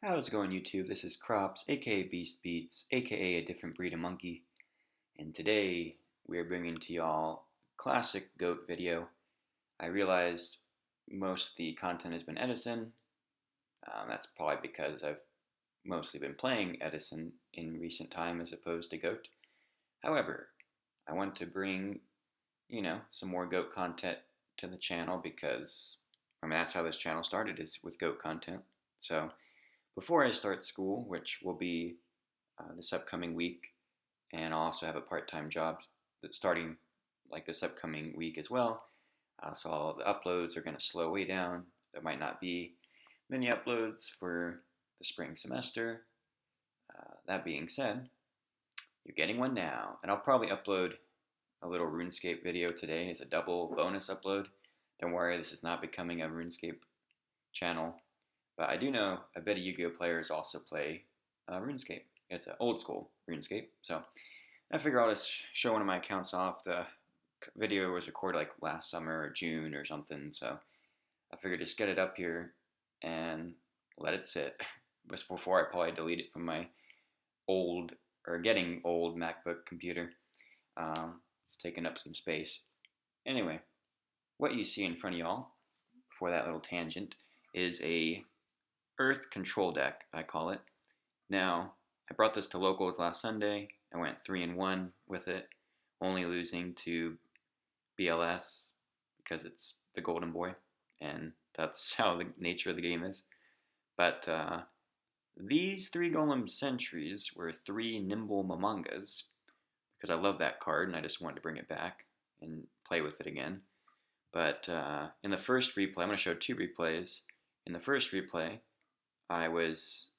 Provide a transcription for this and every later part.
How's it going, YouTube? This is Crops, aka Beast Beats, aka a different breed of monkey, and today we're bringing to y'all classic goat video. I realized most of the content has been Edison. That's probably because I've mostly been playing Edison in recent time as opposed to goat. However, I want to bring, some more goat content to the channel because, that's how this channel started, is with goat content. So, before I start school, which will be this upcoming week, and I'll also have a part-time job that's starting like this upcoming week as well. So all the uploads are going to slow way down. There might not be many uploads for the spring semester. That being said, you're getting one now, and I'll probably upload a little RuneScape video today as a double bonus upload. Don't worry, this is not becoming a RuneScape channel. But I do know a bit of Yu-Gi-Oh players also play RuneScape. It's an old school RuneScape. So I figure I'll just show one of my accounts off. The video was recorded like last summer or June or something. So I figured just get it up here and let it sit. Before I probably delete it from my old or getting old MacBook computer. It's taking up some space. Anyway, what you see in front of y'all, before that little tangent, is a Earth control deck, I call it. Now, I brought this to locals last Sunday. I went 3-1 with it, only losing to BLS because it's the Golden Boy, and that's how the nature of the game is. But these 3 Golem Sentries were 3 Nimble Mamangas, because I love that card and I just wanted to bring it back and play with it again. But in the first replay, I'm going to show 2 replays. In the first replay,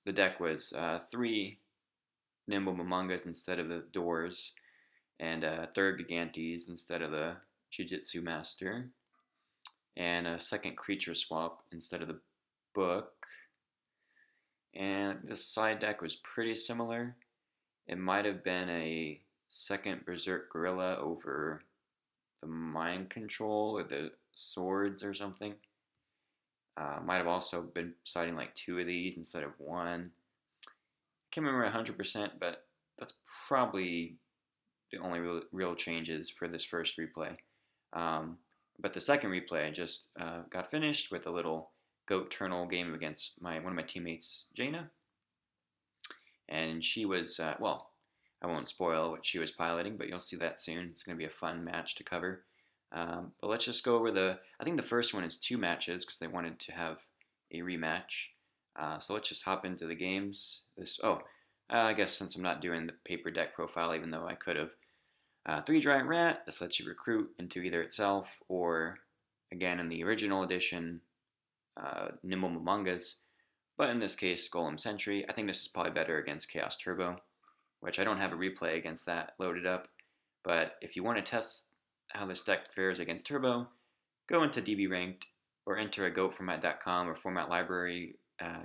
the deck was 3 Nimble Mamangas instead of the Doors, and 3rd Gigantes instead of the Jiu-Jitsu Master, and a 2nd Creature Swap instead of the Book. And the side deck was pretty similar. It might have been a 2nd Berserk Gorilla over the Mind Control or the Swords or something. Might have also been citing like 2 of these instead of 1. Can't remember 100%, but that's probably the only real changes for this first replay. But the second replay, I just got finished with a little Goat Turnal game against one of my teammates, Jaina. And she was, well, I won't spoil what she was piloting, but you'll see that soon. It's going to be a fun match to cover. But let's just go over I think the first one is 2 matches because they wanted to have a rematch. So let's just hop into the games. I guess since I'm not doing the paper deck profile, even though I could have. 3 Giant Rat, this lets you recruit into either itself or, again, in the original edition, Nimble Mamangas. But in this case, Golem Sentry. I think this is probably better against Chaos Turbo, which I don't have a replay against that loaded up. But if you want to test how this deck fares against Turbo, go into DB Ranked or enter a goatformat.com or format library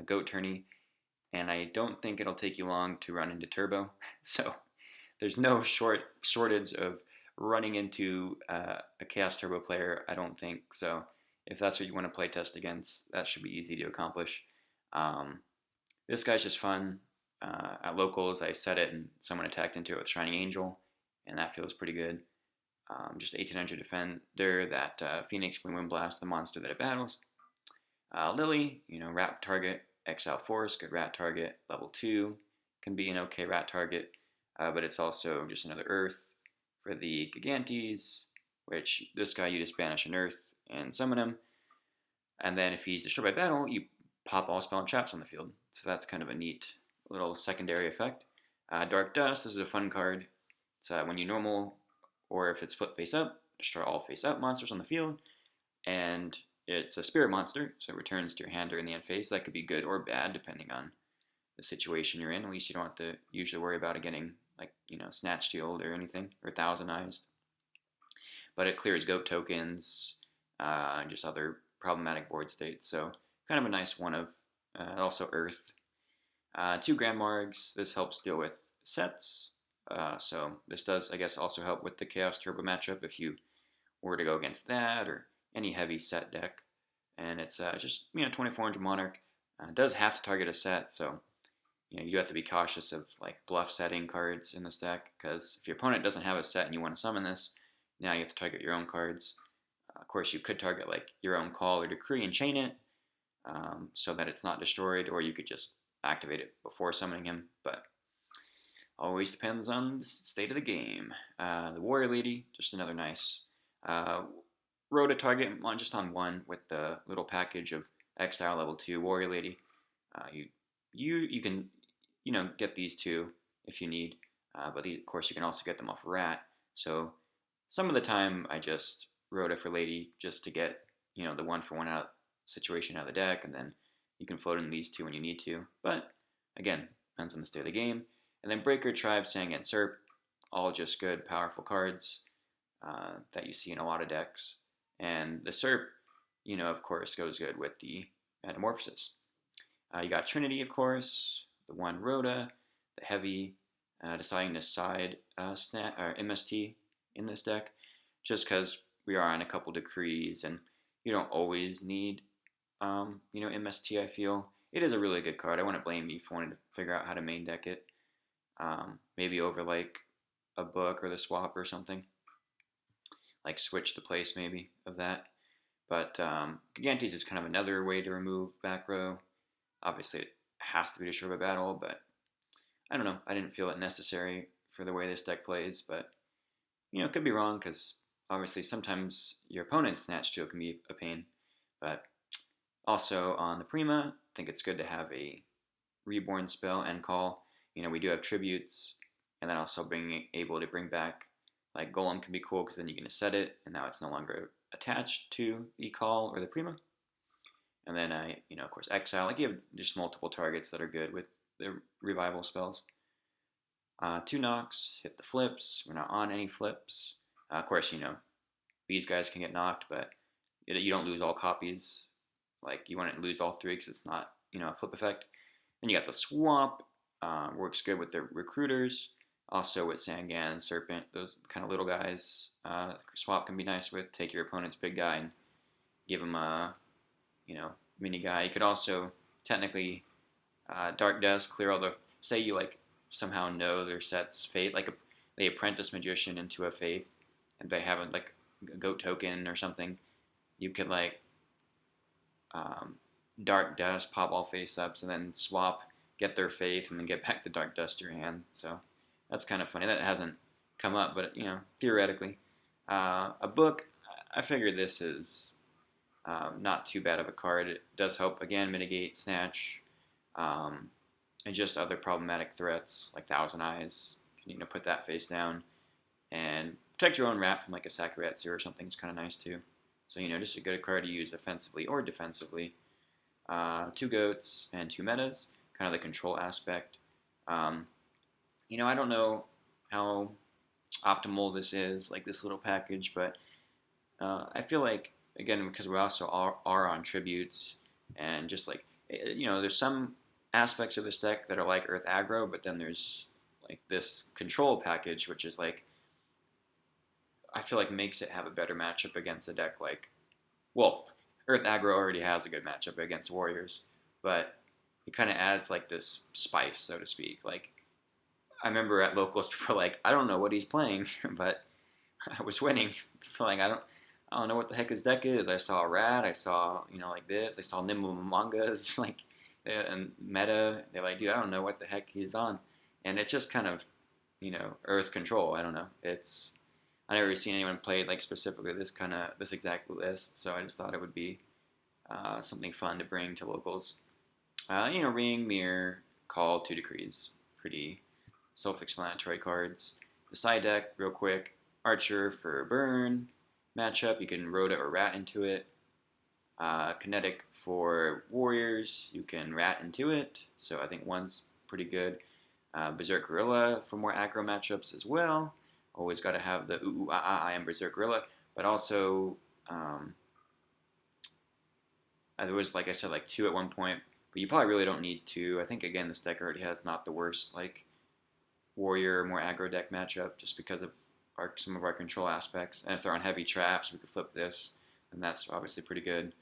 goat tourney, and I don't think it'll take you long to run into Turbo. So there's no shortage of running into a Chaos Turbo player, I don't think. So if that's what you want to play test against, that should be easy to accomplish. This guy's just fun. At locals, I set it and someone attacked into it with Shining Angel, and that feels pretty good. Just 1800 defender that Phoenix when Wind Blast the monster that it battles. Lily, rat target, exile force, good rat target, level 2, can be an okay rat target, but it's also just another earth. For the Gigantes, which this guy you just banish an earth and summon him, and then if he's destroyed by battle, you pop all spell and traps on the field. So that's kind of a neat little secondary effect. Dark Dust, this is a fun card. It's when you normal, or if it's flip face up, destroy all face up monsters on the field, and it's a spirit monster, so it returns to your hand during the end phase. That could be good or bad depending on the situation you're in. At least you don't have to usually worry about it getting snatch shield or anything, or thousandized. But it clears goat tokens, and just other problematic board states. So kind of a nice one of also earth. 2 Grand Margs. This helps deal with sets. So this does, I guess, also help with the Chaos Turbo matchup if you were to go against that or any heavy set deck. And it's just 2400 Monarch. It does have to target a set, so you do have to be cautious of like bluff setting cards in this deck, because if your opponent doesn't have a set and you want to summon this, now you have to target your own cards. Of course, you could target like your own call or decree and chain it, so that it's not destroyed, or you could just activate it before summoning him, but always depends on the state of the game. The Warrior Lady, just another nice Rhoda target just on one with the little package of Exile level 2 Warrior Lady. You can get these two if you need, but of course you can also get them off Rat. So some of the time I just Rhoda for Lady just to get the one for one out situation out of the deck, and then you can float in these two when you need to. But again, depends on the state of the game. And then Breaker, Tribe, Sangan, Serp, all just good, powerful cards that you see in a lot of decks. And the Serp, of course, goes good with the Metamorphosis. You got Trinity, of course, the one Rhoda, the Heavy, deciding to side MST in this deck, just because we are on a couple decrees, and you don't always need, MST, I feel. It is a really good card. I wouldn't blame you if you wanted to figure out how to main deck it. Maybe over like a book or the swap or something. Like switch the place maybe of that. But Gigantes is kind of another way to remove back row. Obviously it has to be destroyed by battle, but I don't know. I didn't feel it necessary for the way this deck plays, but it could be wrong, because obviously sometimes your opponent's Snatch 2 can be a pain. But also on the Prima, I think it's good to have a Reborn spell and call. We do have tributes, and then also being able to bring back, like Golem can be cool, because then you can set it, and now it's no longer attached to the call or the Prima. And then of course, Exile. Like you have just multiple targets that are good with the revival spells. 2 knocks, hit the flips. We're not on any flips. Of course, these guys can get knocked, but you don't lose all copies. Like you wouldn't lose all 3 because it's not a flip effect. Then you got the swap. Works good with the recruiters. Also with Sangan and Serpent, those kind of little guys. Swap can be nice with. Take your opponent's big guy and give him a mini guy. You could also technically Dark Dust, clear all the. Say you like somehow know their set's Faith, like they apprentice Magician into a Faith, and they have like a goat token or something. You could like Dark Dust, pop all face ups, and then swap, get their Faith, and then get back the Dark Dust to your hand. So that's kind of funny. That hasn't come up, but theoretically, a book. I figure this is not too bad of a card. It does help again mitigate Snatch, and just other problematic threats like Thousand Eyes. You can put that face down and protect your own Rat from like a Sakuretsu or something. Is kind of nice too. So just a good card to use offensively or defensively. 2 goats and 2 metas, kind of the control aspect. I don't know how optimal this is, like this little package, but I feel like, again, because we also are on tributes, and just like, there's some aspects of this deck that are like Earth aggro, but then there's like this control package, which is like, I feel like makes it have a better matchup against a deck like, well, Earth aggro already has a good matchup against Warriors, but it kind of adds like this spice, so to speak. Like, I remember at locals, people were like, I don't know what he's playing, but I was winning. Like, I don't know what the heck his deck is. I saw a Rat, I saw, like this, I saw Nimble Mangas, like, and meta. They're like, dude, I don't know what the heck he's on. And it's just kind of, Earth control. I don't know. I never seen anyone play like specifically this exact list, so I just thought it would be something fun to bring to locals. Ring, Mirror, Call, 2 Decrees. Pretty self-explanatory cards. The side deck, real quick. Archer for burn matchup. You can Rhoda or Rat into it. Kinetic for Warriors. You can Rat into it. So I think one's pretty good. Berserk Gorilla for more aggro matchups as well. Always got to have the ooh, ah, ah, I am Berserk Gorilla. But also, there was, like I said, like 2 at one point. But you probably really don't need 2. I think, again, this deck already has not the worst, like, Warrior, more aggro deck matchup, just because of some of our control aspects. And if they're on heavy traps, we could flip this, and that's obviously pretty good.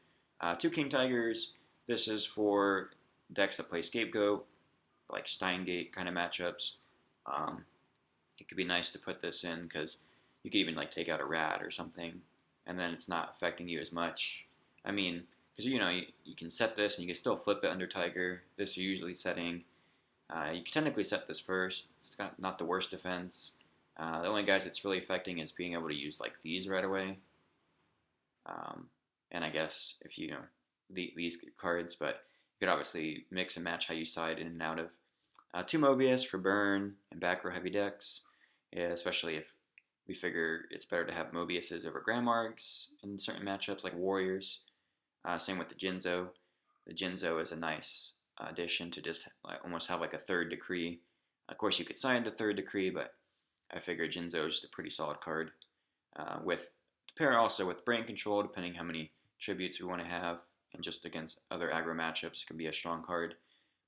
2 King Tigers. This is for decks that play Scapegoat, like Steingate kind of matchups, um, it could be nice to put this in because you could even like take out a rat or something, and then it's not affecting you as much. I mean, because you can set this and you can still flip it under Tiger. This you're usually setting. You can technically set this first. It's not the worst defense. The only guys it's really affecting is being able to use like these right away. Um, and I guess if these cards, but you could obviously mix and match how you side in and out of. Two Mobius for burn and back row heavy decks, yeah, especially if we figure it's better to have Mobiuses over Grandmarks in certain matchups like Warriors. Same with the Jinzo. The Jinzo is a nice addition to just almost have like a third decree. Of course, you could side the third decree, but I figure Jinzo is just a pretty solid card. With to pair also with Brain Control, depending how many tributes we want to have, and just against other aggro matchups, it can be a strong card.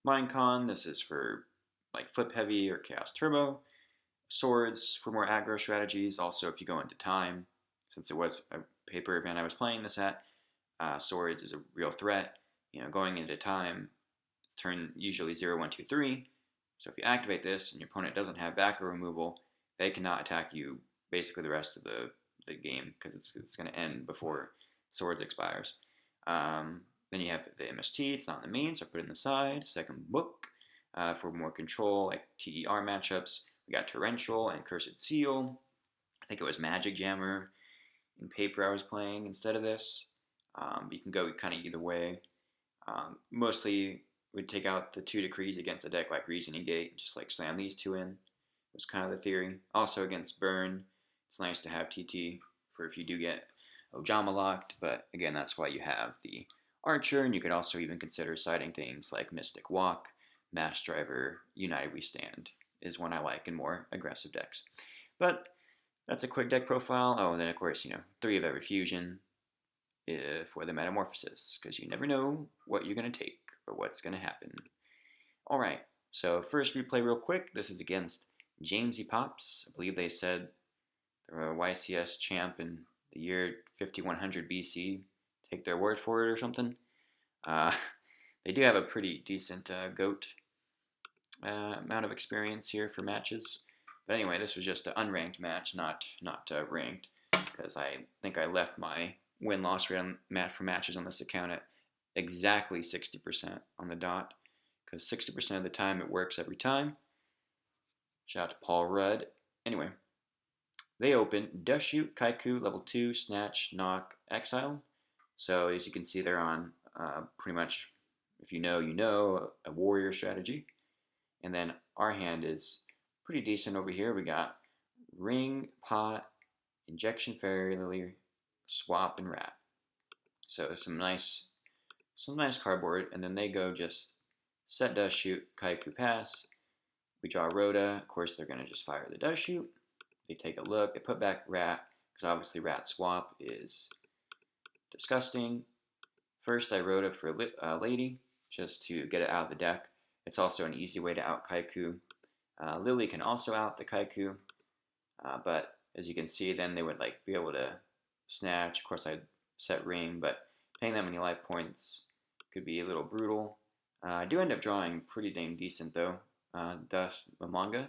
Minecon, this is for like Flip Heavy or Chaos Turbo. Swords for more aggro strategies. Also, if you go into time, since it was a paper event I was playing this at, Swords is a real threat. Going into time, it's turn usually 0, 1, 2, 3. So if you activate this and your opponent doesn't have back row removal, they cannot attack you basically the rest of the game because it's going to end before Swords expires. Then you have the MST. It's not in the main, so I put it in the side. Second book for more control, like TER matchups. We got Torrential and Cursed Seal. I think it was Magic Jammer in paper I was playing instead of this. You can go kind of either way. Mostly would take out the 2 decrees against a deck like Reasoning Gate and just like slam these 2 in. Was kind of the theory. Also against Burn, it's nice to have TT for if you do get Ojama locked, but again, that's why you have the Archer, and you could also even consider siding things like Mystic Walk, Mass Driver, United We Stand is one I like in more aggressive decks. But that's a quick deck profile. Oh, and then of course, 3 of every fusion for the Metamorphosis, because you never know what you're going to take or what's going to happen. Alright, so first replay real quick. This is against Jamesy Pops. I believe they said they're a YCS champ in the year 5100 BC. Take their word for it or something. They do have a pretty decent GOAT amount of experience here for matches. But anyway, this was just an unranked match, not ranked, because I think I left my win-loss rate for matches on this account at exactly 60% on the dot, because 60% of the time it works every time. Shout out to Paul Rudd. Anyway, they open Dust Shoot, Kaiku, level 2, Snatch, Knock, Exile. So as you can see, they're on pretty much, if you know, a warrior strategy. And then our hand is pretty decent over here. We got Ring, Pot, Injection Fairy Lily, Swap, and Rat. So some nice cardboard. And then they go just set Dust Shoot, Kaiku pass. We draw Rhoda. Of course, they're going to just fire the Dust Shoot. They take a look. They put back Rat, because obviously Rat Swap is disgusting. First, I Rhoda for Lady, just to get it out of the deck. It's also an easy way to out Kaiku. Lily can also out the Kaiku, but as you can see, then they would be able to snatch. Of course, I'd set Ring, but paying that many life points could be a little brutal. I do end up drawing pretty dang decent though, Dust Mamanga,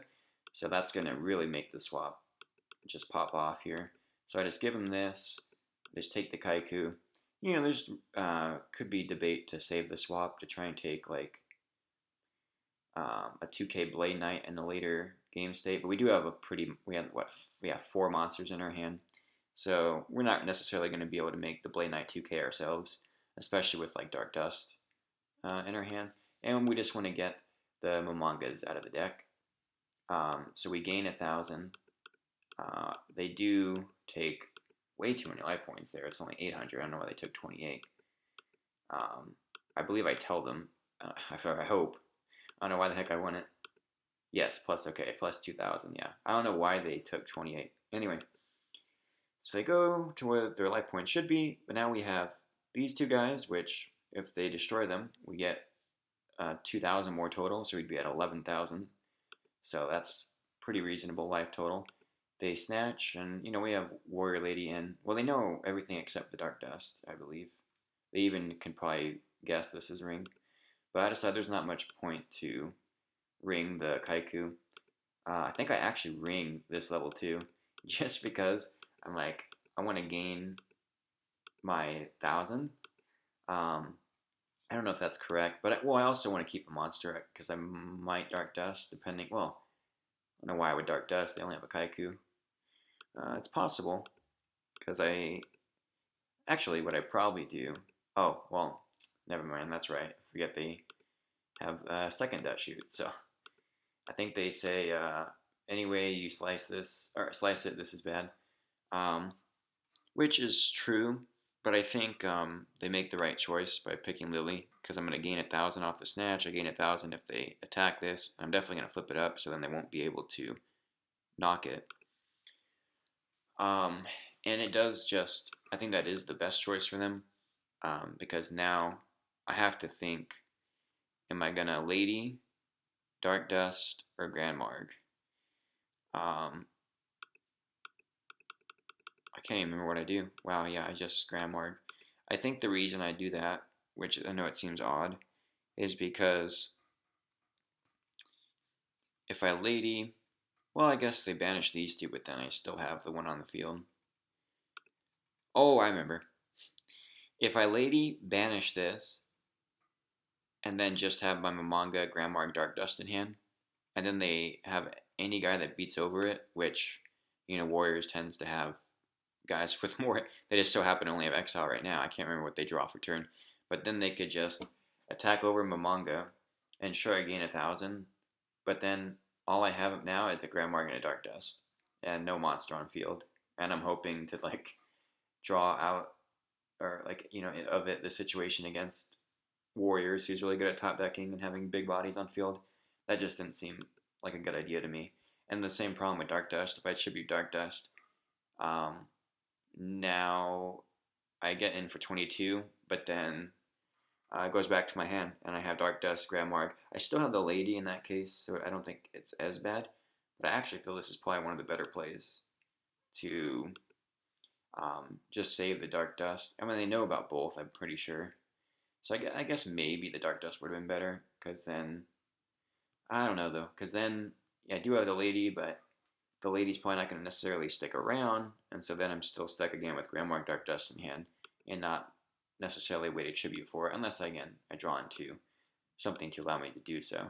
so that's going to really make the swap just pop off here. So I just give him this, just take the Kaiku. There's could be debate to save the swap to try and take a 2K Blade Knight in a later game state, but we do have we have 4 monsters in our hand, so we're not necessarily going to be able to make the Blade Knight 2K ourselves, especially with Dark Dust in our hand, and we just want to get the Momongas out of the deck. So we gain 1,000. They do take way too many life points there. It's only 800. I don't know why they took 28. I believe I tell them. I hope. I don't know why the heck I won it. Yes, plus 2,000. Yeah, I don't know why they took 28. Anyway, so they go to where their life points should be, but now we have these 2 guys, which if they destroy them, we get 2,000 more total, so we'd be at 11,000. So that's pretty reasonable life total. They snatch, and we have Warrior Lady in. Well, they know everything except the Dark Dust, I believe. They even can probably guess this is Ring. but I decided there's not much point to ring the Kaiku. I think I actually ring this level too, just because I'm like, I want to gain my 1,000. I don't know if that's correct, but I also want to keep a monster because I might Dark Dust, depending. Well, I don't know why I would Dark Dust. They only have a Kaiku. It's possible because I actually what I probably do. Oh well, never mind. That's right. I forget they have a second dust shoot. So I think they say any way you slice this or slice it, this is bad. Um, which is true, but I think they make the right choice by picking Lily because I'm going to gain 1,000 off the snatch. I gain 1,000 if they attack this. I'm definitely going to flip it up so then they won't be able to knock it. Um, and it does just, I think that is the best choice for them because now I have to think, am I going to Lady, Dark Dust, or Grand Marg? I can't even remember what I do. Wow, yeah, I just Grand Marg. I think the reason I do that, which I know it seems odd, is because if I Lady, well, I guess they banish these two, but then I still have the one on the field. Oh, I remember. If I Lady, banish this, and then just have my Mamanga, Grand Marg, Dark Dust in hand, and then they have any guy that beats over it, which, Warriors tends to have guys with more. They just so happen to only have Exile right now. I can't remember what they draw for turn. But then they could just attack over Mamanga, and sure, I gain 1,000, but then all I have now is a Grand Marg and a Dark Dust, and no monster on field. And I'm hoping to draw out or of it the situation against Warriors, who's really good at top decking and having big bodies on field. That just didn't seem like a good idea to me. And the same problem with Dark Dust. If I tribute Dark Dust, now I get in for 22, but then it goes back to my hand, and I have Dark Dust, Grand Marg. I still have the Lady in that case, so I don't think it's as bad. But I actually feel this is probably one of the better plays to just save the Dark Dust. I mean, they know about both, I'm pretty sure. So I guess maybe the Dark Dust would have been better, because then, I don't know though, because then, yeah, I do have the Lady, but the Lady's probably not going to necessarily stick around, and so then I'm still stuck again with Grand Marg Dark Dust in hand, and not necessarily wait a tribute for it, unless again I draw into something to allow me to do so.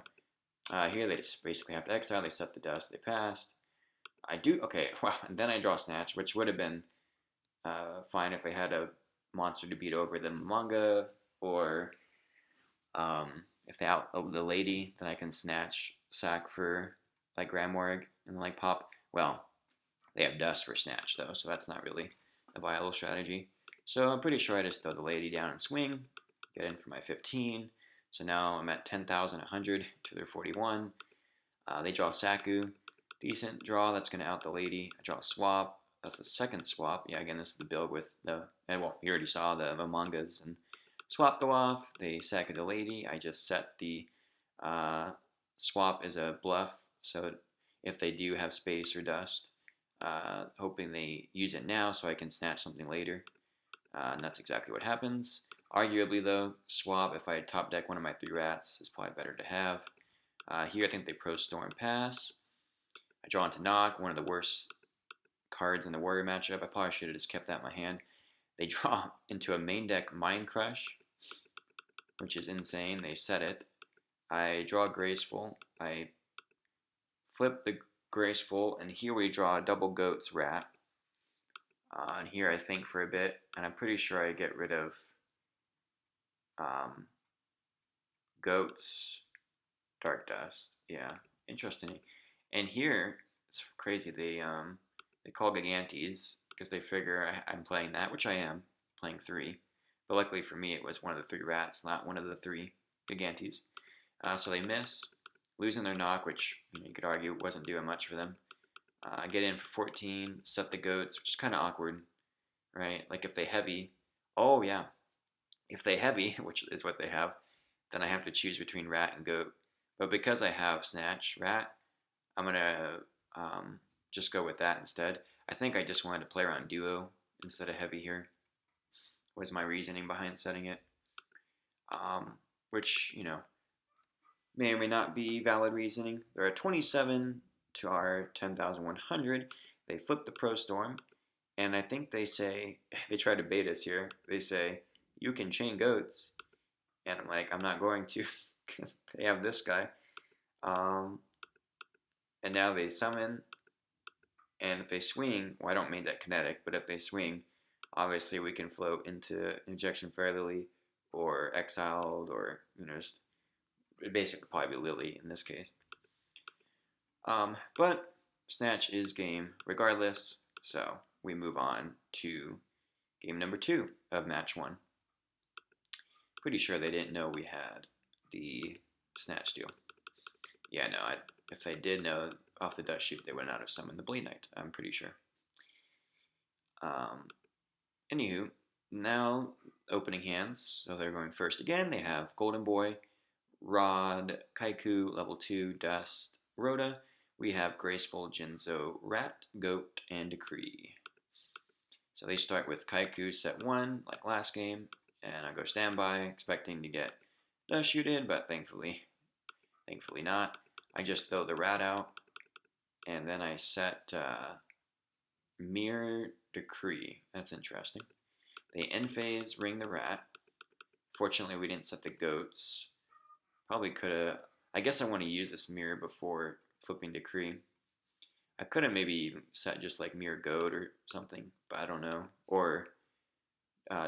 Here they just basically have to exile, they set the dust, they passed. I do, okay, wow, and then I draw Snatch, which would have been fine if I had a monster to beat over the manga, or if they out the Lady, then I can Snatch, sack for like Grand Morg, and pop. Well, they have Dust for Snatch though, so that's not really a viable strategy. So I'm pretty sure I just throw the Lady down and swing, get in for my 15. So now I'm at 10,100 to their 41. They draw Saku, decent draw. That's going to out the Lady. I draw Swap. That's the second swap. Yeah, again, this is the build with the, and well, you already saw the mangas and swap go off. They Saku the Lady. I just set the swap as a bluff, so if they do have space or dust, hoping they use it now so I can snatch something later. And that's exactly what happens. Arguably, though, swap, if I top deck one of my 3 rats, is probably better to have. Here, I think they pro Storm Pass. I draw into Knock, one of the worst cards in the Warrior matchup. I probably should have just kept that in my hand. They draw into a main deck Mind Crush, which is insane. They set it. I draw Graceful. I flip the Graceful, and here we draw a double Goat's Rat. And here I think for a bit, and I'm pretty sure I get rid of Goat's Dark Dust. Yeah, interesting. And here, it's crazy. They call Gigantes because they figure I'm playing that, which I am, playing 3. But luckily for me, it was one of the 3 rats, not one of the 3 Gigantes. So they miss, losing their knock, which you could argue wasn't doing much for them. Get in for 14, set the goats, which is kind of awkward, right? Like if they heavy, oh yeah, if they heavy, which is what they have, then I have to choose between rat and goat. But because I have snatch rat, I'm gonna just go with that instead. I think I just wanted to play around duo instead of heavy here. Was my reasoning behind setting it, which may or may not be valid reasoning. They're at 27 to our 10,100. They flip the Pro Storm, and I think they say, they try to bait us here. They say, you can chain goats. And I'm like, I'm not going to. They have this guy. Um, and now they summon, and if they swing, well, I don't mean that kinetic, but if they swing, obviously we can float into Injection Fair Lily or Exiled or, just basically probably Lily in this case. But Snatch is game regardless, so we move on to game number 2 of match 1. Pretty sure they didn't know we had the Snatch deal. Yeah, no, if they did know off the dust shoot, they would not have summoned the Bleed Knight, I'm pretty sure. Anywho, now opening hands, so they're going first again. They have Golden Boy, Rod, Kaiku, level 2, Dust, Rhoda. We have Graceful, Jinzo, Rat, Goat, and Decree. So they start with Kaiku set 1, like last game, and I go standby, expecting to get Dust shooted, but thankfully not. I just throw the Rat out, and then I set Mirror Decree. That's interesting. They end phase, ring the Rat. Fortunately, we didn't set the goats. Probably could have. I guess I want to use this mirror before flipping Decree. I could have maybe set just like mirror goat or something, but I don't know. Or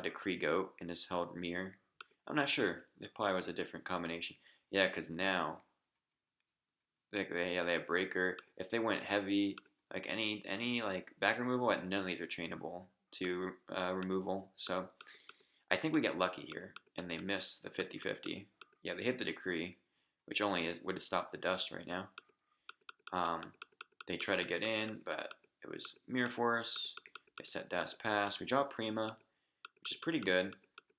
Decree goat and just held mirror. I'm not sure. It probably was a different combination. Yeah, because now they have breaker. If they went heavy, like any like back removal, none of these are trainable to removal. So I think we get lucky here, and they miss the 50-50. Yeah, they hit the Decree, which only would have stopped the Dust right now. They try to get in, but it was Mirror Force. They set Dust Pass. We draw Prima, which is pretty good.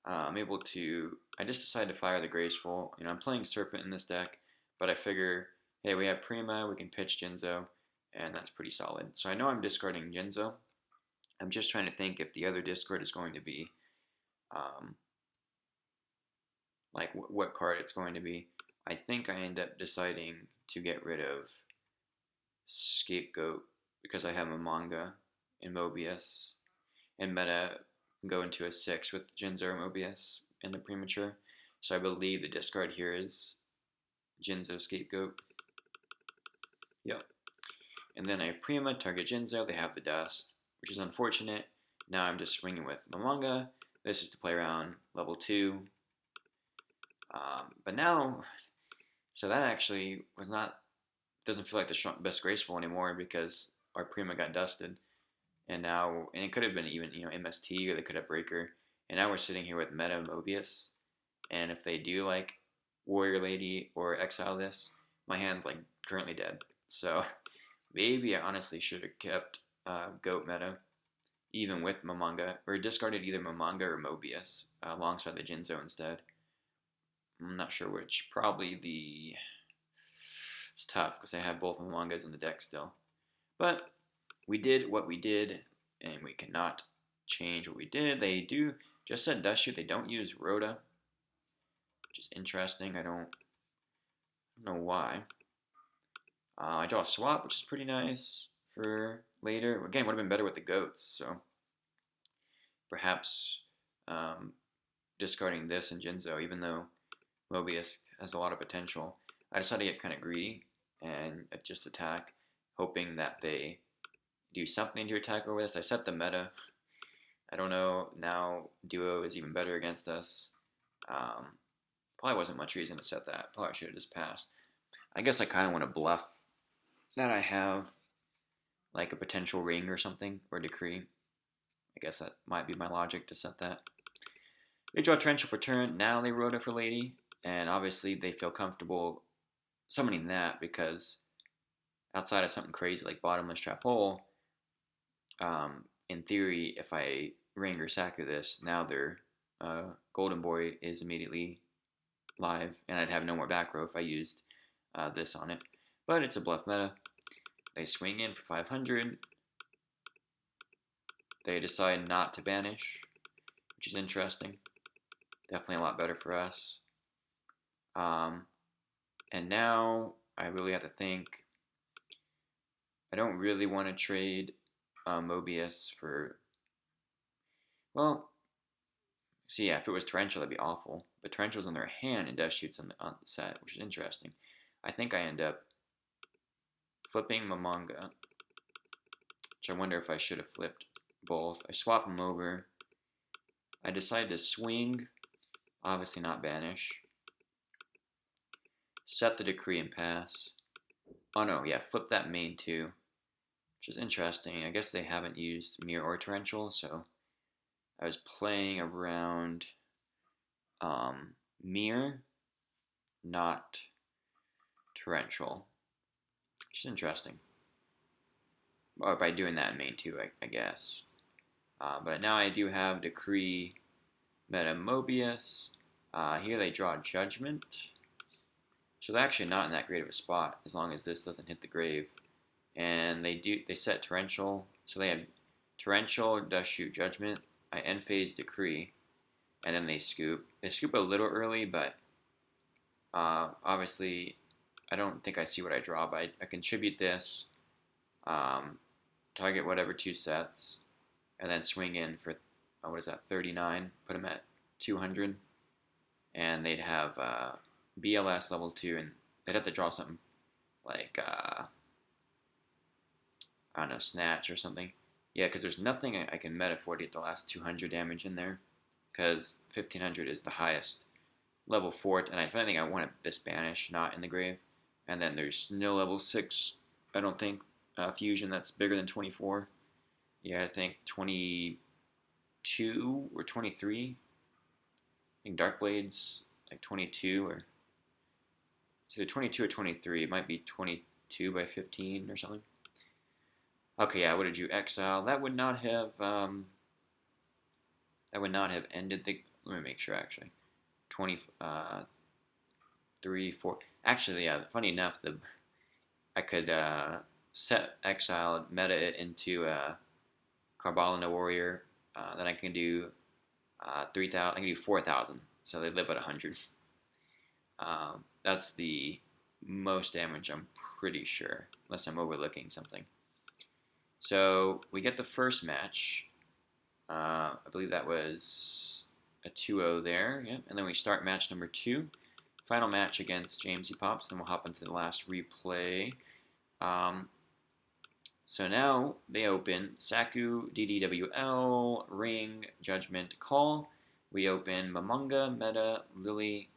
I'm able to. I just decided to fire the Graceful. I'm playing Serpent in this deck, but I figure, hey, we have Prima. We can pitch Jinzo, and that's pretty solid. So I know I'm discarding Jinzo. I'm just trying to think if the other discard is going to be, like what card it's going to be. I think I end up deciding to get rid of Scapegoat because I have a manga in Mobius, and meta go into a 6 with Jinzo or Mobius in the premature. So I believe the discard here is Jinzo Scapegoat. Yep. And then I Prima, target Jinzo, they have the Dust, which is unfortunate. Now I'm just swinging with Mamanga. This is to play around level 2. But now, so that actually was not, doesn't feel like the best Graceful anymore because our Prima got dusted. And now, and it could have been even, MST, or they could have Breaker. And now we're sitting here with Meta Mobius. And if they do like Warrior Lady or Exile this, my hand's like currently dead. So maybe I honestly should have kept Goat Meta, even with Mamanga, or discarded either Mamanga or Mobius alongside the Jinzo instead. I'm not sure which. Probably the. It's tough because I have both Mamangas in the deck still. But we did what we did, and we cannot change what we did. They do just said Dust Shoot. They don't use Rhoda, which is interesting. I don't know why. I draw a swap, which is pretty nice for later. Again, would have been better with the goats, so perhaps discarding this and Jinzo, even though Mobius has a lot of potential. I decided to get kind of greedy and just attack, hoping that they do something to attack over this. I set the meta. I don't know, now Duo is even better against us. Probably wasn't much reason to set that. Probably should have just passed. I guess I kind of want to bluff that I have like a potential ring or something, or Decree. I guess that might be my logic to set that. They draw Torrential for turn. Now they Rhoda for Lady, and obviously they feel comfortable summoning that because outside of something crazy like Bottomless Trap Hole, in theory, if I ring or sacker this, now their Golden Boy is immediately live, and I'd have no more back row if I used this on it. But it's a bluff meta. They swing in for 500. They decide not to banish, which is interesting. Definitely a lot better for us. And now I really have to think. I don't really want to trade Mobius for, well, see, yeah, if it was Torrential, that'd be awful. But Torrential's on their hand and Dust Shoots on the set, which is interesting. I think I end up flipping Mamanga, which I wonder if I should have flipped both. I swap them over. I decide to swing, obviously not banish. Set the Decree and pass. Oh no, yeah, flip that main too, which is interesting. I guess they haven't used Mirror or Torrential, so I was playing around Mirror, not Torrential, which is interesting. Or by doing that in main too, I guess. But now I do have Decree, Meta Mobius. Here they draw Judgment. So they're actually not in that great of a spot as long as this doesn't hit the grave. And they set Torrential. So they have Torrential, Dust Shoot, Judgment. I end phase Decree. And then they scoop. They scoop a little early, but obviously I don't think I see what I draw, but I contribute this. Target whatever 2 sets. And then swing in for, what is that, 39. Put them at 200. And they'd have BLS level 2, and they'd have to draw something like, I don't know, Snatch or something. Yeah, because there's nothing I can meta for to get the last 200 damage in there, because 1500 is the highest level fort, and I think I want this Banish, not in the grave. And then there's no level 6, I don't think, fusion that's bigger than 24. Yeah, I think 22 or 23. I think Darkblade's like 22, or it's either 22 or 23. It might be 22 by 15 or something. Okay, yeah. What did you exile? That would not have ended the. Let me make sure actually. 23, 4. Actually, yeah. Funny enough, I could set exile, meta it into Carbalina Warrior. Then I can do 3,000. I can do 4,000. So they live at 100. That's the most damage, I'm pretty sure, unless I'm overlooking something. So we get the first match. I believe that was a 2-0 there. Yeah. And then we start match number 2. Final match against Jamesy Pops. Then we'll hop into the last replay. So now they open Saku, DDWL, Ring, Judgment, Call. We open Mamanga, Meta, Lily,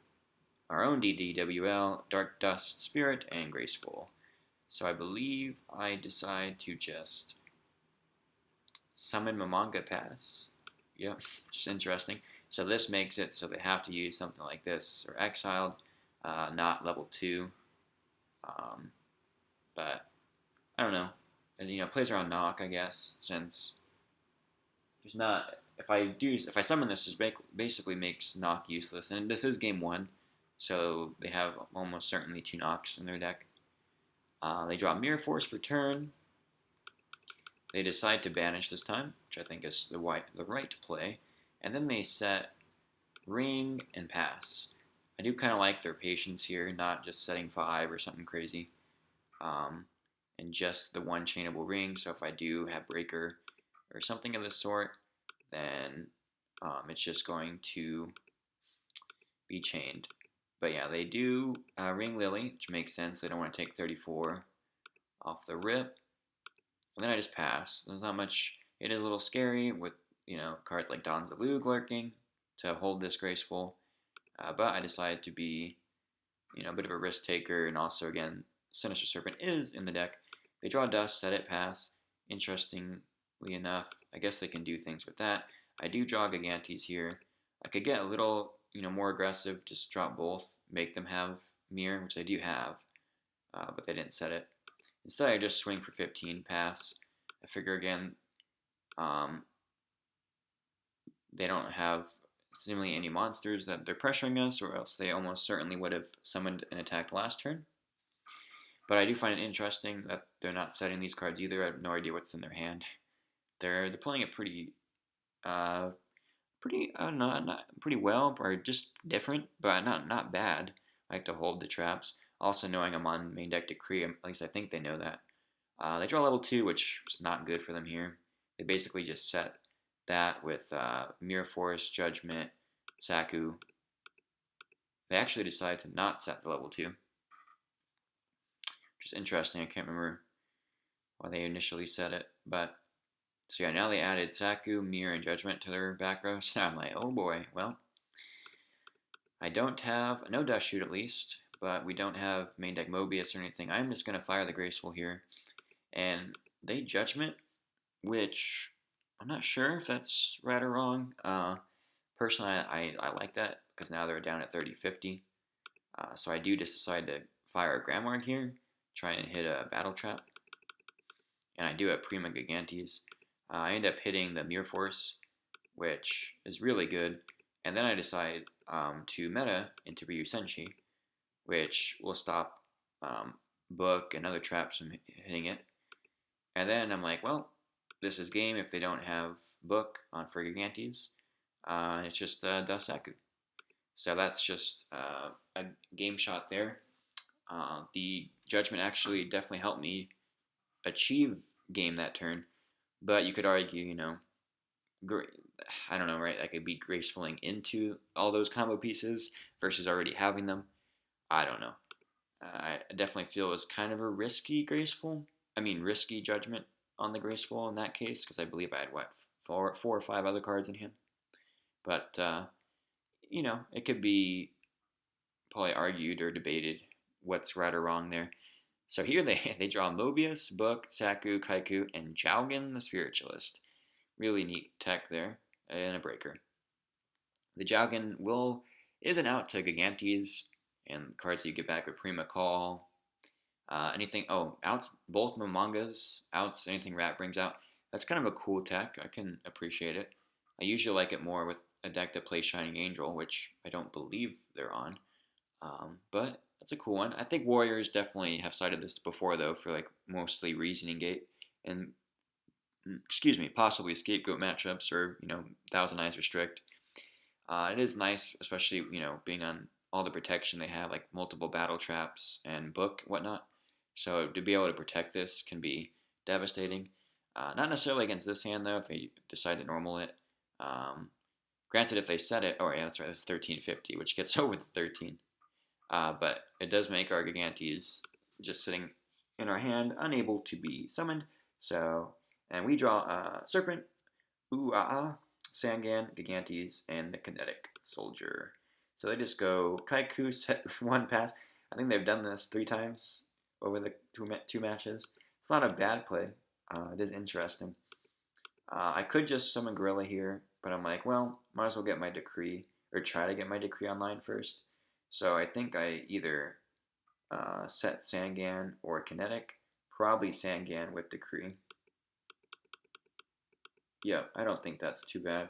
our own DDWL, Dark Dust, Spirit, and Graceful. So I believe I decide to just summon Mamanga pass. Yep, which is interesting. So this makes it so they have to use something like this, or Exiled, not level 2. But I don't know. And plays around knock, I guess, since there's not. If I summon this, it basically makes knock useless. And this is game 1, so they have almost certainly 2 knocks in their deck. They draw Mirror Force for turn. They decide to banish this time, which I think is the right play. And then they set Ring and pass. I do kind of like their patience here, not just setting 5 or something crazy. And just the one chainable ring. So if I do have Breaker or something of the sort, then it's just going to be chained. But yeah, they do Ring Lily, which makes sense. They don't want to take 34 off the rip. And then I just pass. There's not much. It is a little scary with cards like Don Zalug lurking to hold this Graceful. But I decided to be a bit of a risk taker, and also again, Sinister Serpent is in the deck. They draw Dust, set it, pass. Interestingly enough, I guess they can do things with that. I do draw Gigantes here. I could get a little more aggressive, just drop both, make them have Mirror, which they do have, but they didn't set it. Instead, I just swing for 15, pass. I figure again, they don't have seemingly any monsters that they're pressuring us, or else they almost certainly would have summoned and attacked last turn. But I do find it interesting that they're not setting these cards either. I have no idea what's in their hand. They're playing it pretty not pretty well, or just different, but not bad. I like to hold the traps. Also knowing I'm on main deck Decree, at least I think they know that. They draw level 2, which is not good for them here. They basically just set that with Mirror Force, Judgment, Saku. They actually decided to not set the level 2, which is interesting. I can't remember why they initially set it. But, so yeah, now they added Saku, Mirror, and Judgment to their back row. So now I'm like, oh boy, well, I don't have, no Dust Shoot at least, but we don't have main deck Mobius or anything. I'm just going to fire the Graceful here. And they Judgment, which I'm not sure if that's right or wrong. Personally, I like that because now they're down at 30-50. So I do just decide to fire a Grimoire here, try and hit a Battle Trap. And I do have Prima Gigantes. I end up hitting the Mirror Force, which is really good. And then I decide to meta into Ryu Senshi, which will stop Book and other traps from hitting it. And then I'm like, well, this is game if they don't have Book on for Gigantes. It's just Dust Saku. So that's just a game shot there. The Judgment actually definitely helped me achieve game that turn, but you could argue, I don't know, right? I could be gracefuling into all those combo pieces versus already having them. I don't know. I definitely feel it was kind of a risky Judgment on the graceful in that case because I believe I had four or five other cards in hand. But it could be probably argued or debated what's right or wrong there. So here they draw Mobius, Book, Saku, Kaiku, and Jowgen the Spiritualist. Really neat tech there, and a breaker. The Jowgen is an out to Gigantes, and cards that you get back with Prima Call. Outs, both Momongas, outs, anything Rat brings out. That's kind of a cool tech. I can appreciate it. I usually like it more with a deck that plays Shining Angel, which I don't believe they're on. But that's a cool one. I think Warriors definitely have cited this before, though, for like mostly Reasoning Gate and, possibly Scapegoat matchups or, Thousand Eyes Restrict. It is nice, especially, being on all the protection they have, like multiple battle traps and book, whatnot. So to be able to protect this can be devastating. Not necessarily against this hand, though, if they decide to normal it. Granted, if they set it, oh yeah, that's right, it's 1350, which gets over the 13. But it does make our Gigantes just sitting in our hand, unable to be summoned. So, and we draw Serpent, Sangan, Gigantes, and the Kinetic Soldier. So they just go Kaiku, set one pass. I think they've done this 3 times over the two matches. It's not a bad play. It is interesting. I could just summon Gorilla here, but I'm like, well, might as well get my Decree, or try to get my Decree online first. So I think I either set Sangan or Kinetic. Probably Sangan with Decree. Yeah, I don't think that's too bad.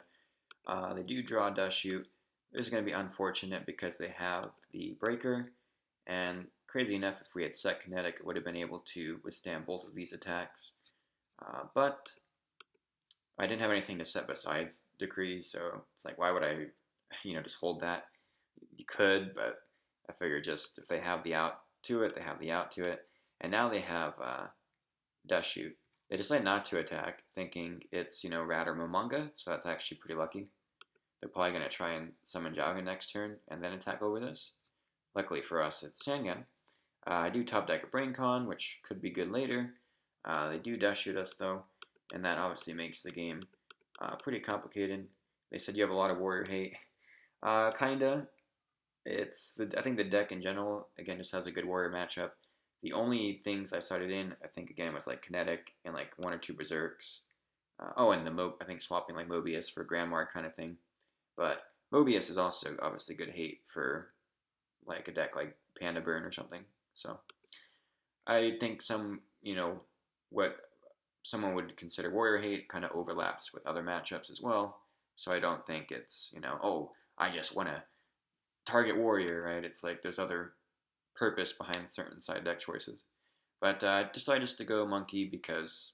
They do draw Dust Shoot. This is going to be unfortunate because they have the Breaker, and crazy enough, if we had set Kinetic, it would have been able to withstand both of these attacks. But I didn't have anything to set besides Decree, so it's like, why would I, just hold that? You could, but I figured just if they have the out to it, they have the out to it. And now they have Dust Shoot. They decide not to attack, thinking it's, Rat or Momonga, so that's actually pretty lucky. They're probably going to try and summon Jowgen next turn and then attack over this. Luckily for us, it's Sangan. I do top deck a BrainCon, which could be good later. They do Dust Shoot us, though, and that obviously makes the game pretty complicated. They said you have a lot of Warrior hate. Kinda. I think the deck in general, again, just has a good Warrior matchup. The only things I started in, I think, again, was like Kinetic and like 1 or 2 Berserks. And I think swapping like Mobius for Grimoire kind of thing. But Mobius is also obviously good hate for like a deck like Panda Burn or something. So I think what someone would consider Warrior hate kind of overlaps with other matchups as well. So I don't think it's, I just want to target Warrior, right? It's like there's other purpose behind certain side deck choices. But I decided just to go Monkey because,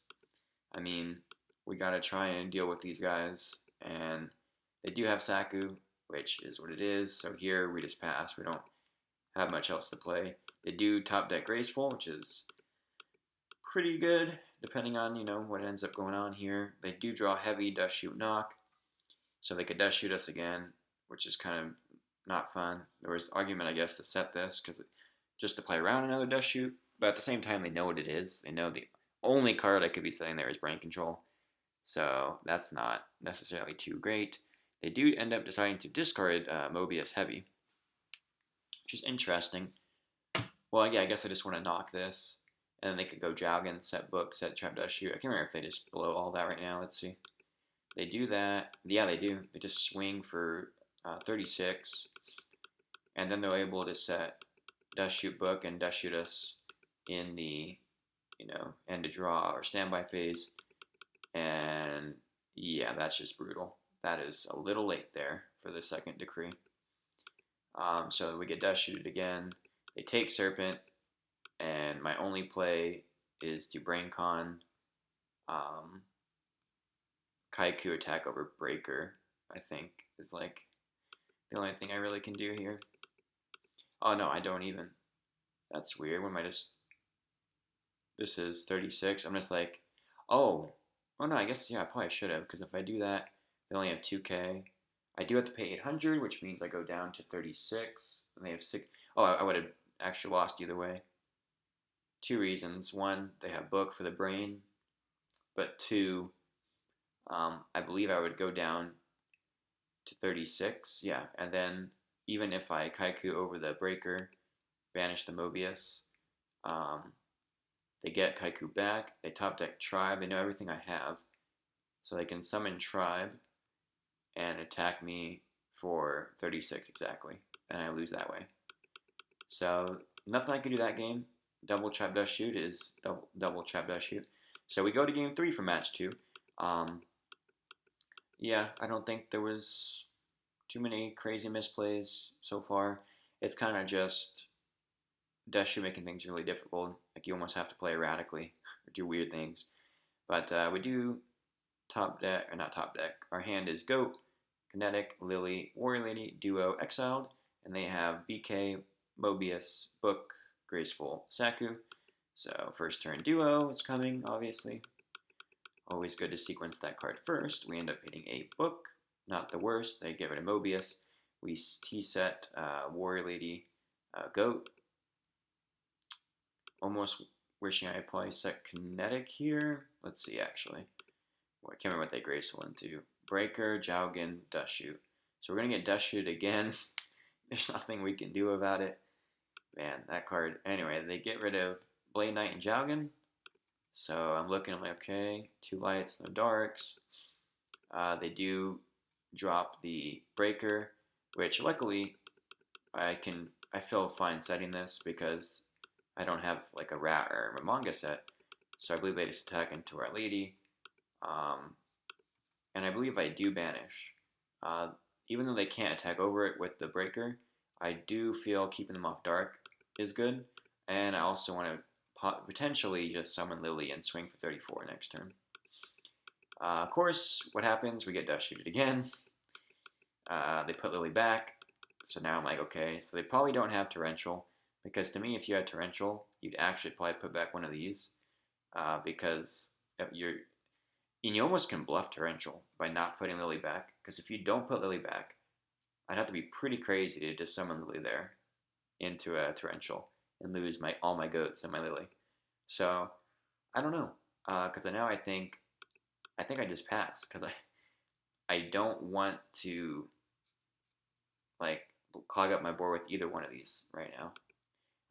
we got to try and deal with these guys. And they do have Saku, which is what it is. So here we just pass. We don't have much else to play. They do top deck graceful, which is pretty good, depending on, what ends up going on here. They do draw heavy, dust shoot, knock, so they could dust shoot us again, which is kind of not fun. There was argument, I guess, to set this because just to play around another dust shoot, but at the same time, they know what it is. They know the only card I could be setting there is brain control, so that's not necessarily too great. They do end up deciding to discard Mobius Heavy, which is interesting. Well, yeah, I guess I just want to knock this, and then they could go Jowgen, set book, set trap dust shoot. I can't remember if they just blow all that right now. Let's see. They do that. Yeah, they do. They just swing for 36, and then they're able to set dust shoot book and dust shoot us in the end to draw or standby phase. And yeah, that's just brutal. That is a little late there for the second decree. So we get dust shooted again. They take Serpent, and my only play is to brain con Kaiku attack over Breaker, I think, is like the only thing I really can do here. Oh no, I don't even. That's weird. What am I just... This is 36. I'm just like, oh no, I guess, yeah, I probably should have, because if I do that, they only have 2k. I do have to pay 800, which means I go down to 36, and they have 6. Oh, I would have actually lost either way. 2 reasons. 1, they have book for the brain, but 2, I believe I would go down to 36, yeah, and then even if I Kaiku over the Breaker, banish the Mobius, they get Kaiku back, they top deck Tribe, they know everything I have, so they can summon Tribe and attack me for 36 exactly, and I lose that way. So nothing I can do that game. Double Trap Dust Shoot is double Trap Dust Shoot. So we go to game 3 for match 2. Yeah, I don't think there was too many crazy misplays so far. It's kind of just Dust Shoot making things really difficult. Like you almost have to play erratically or do weird things. But we do top deck, or not top deck. Our hand is Goat, Kinetic, Lily, Warrior Lady, Duo, Exiled, and they have BK, Mobius, Book, Graceful, Saku. So first turn Duo is coming, obviously. Always good to sequence that card first. We end up hitting a Book, not the worst. They get rid of Mobius. We T-set Warrior Lady, Goat. Almost wishing I probably set Kinetic here. Let's see, actually. Well, I can't remember what they Graceful into. Breaker, Jowgen, Dust Shoot. So we're going to get Dust Shoot again. There's nothing we can do about it. Man, that card. Anyway, they get rid of Blade Knight and Jowgen. So I'm looking, I'm like, okay, 2 lights, no darks. They do drop the Breaker, which luckily I feel fine setting this because I don't have like a rat or a manga set. So I believe they just attack into Our Lady. And I believe I do banish. Even though they can't attack over it with the Breaker, I do feel keeping them off dark is good. And I also want to potentially just summon Lily and swing for 34 next turn. Of course, what happens? We get Dust Shooted again. They put Lily back. So now I'm like, okay, so they probably don't have Torrential. Because to me, if you had Torrential, you'd actually probably put back one of these. Because you almost can bluff Torrential by not putting Lily back. Because if you don't put Lily back, I'd have to be pretty crazy to just summon Lily there into a Torrential and lose all my goats and my Lily. So I don't know, because now I think I just pass because I don't want to like clog up my board with either one of these right now.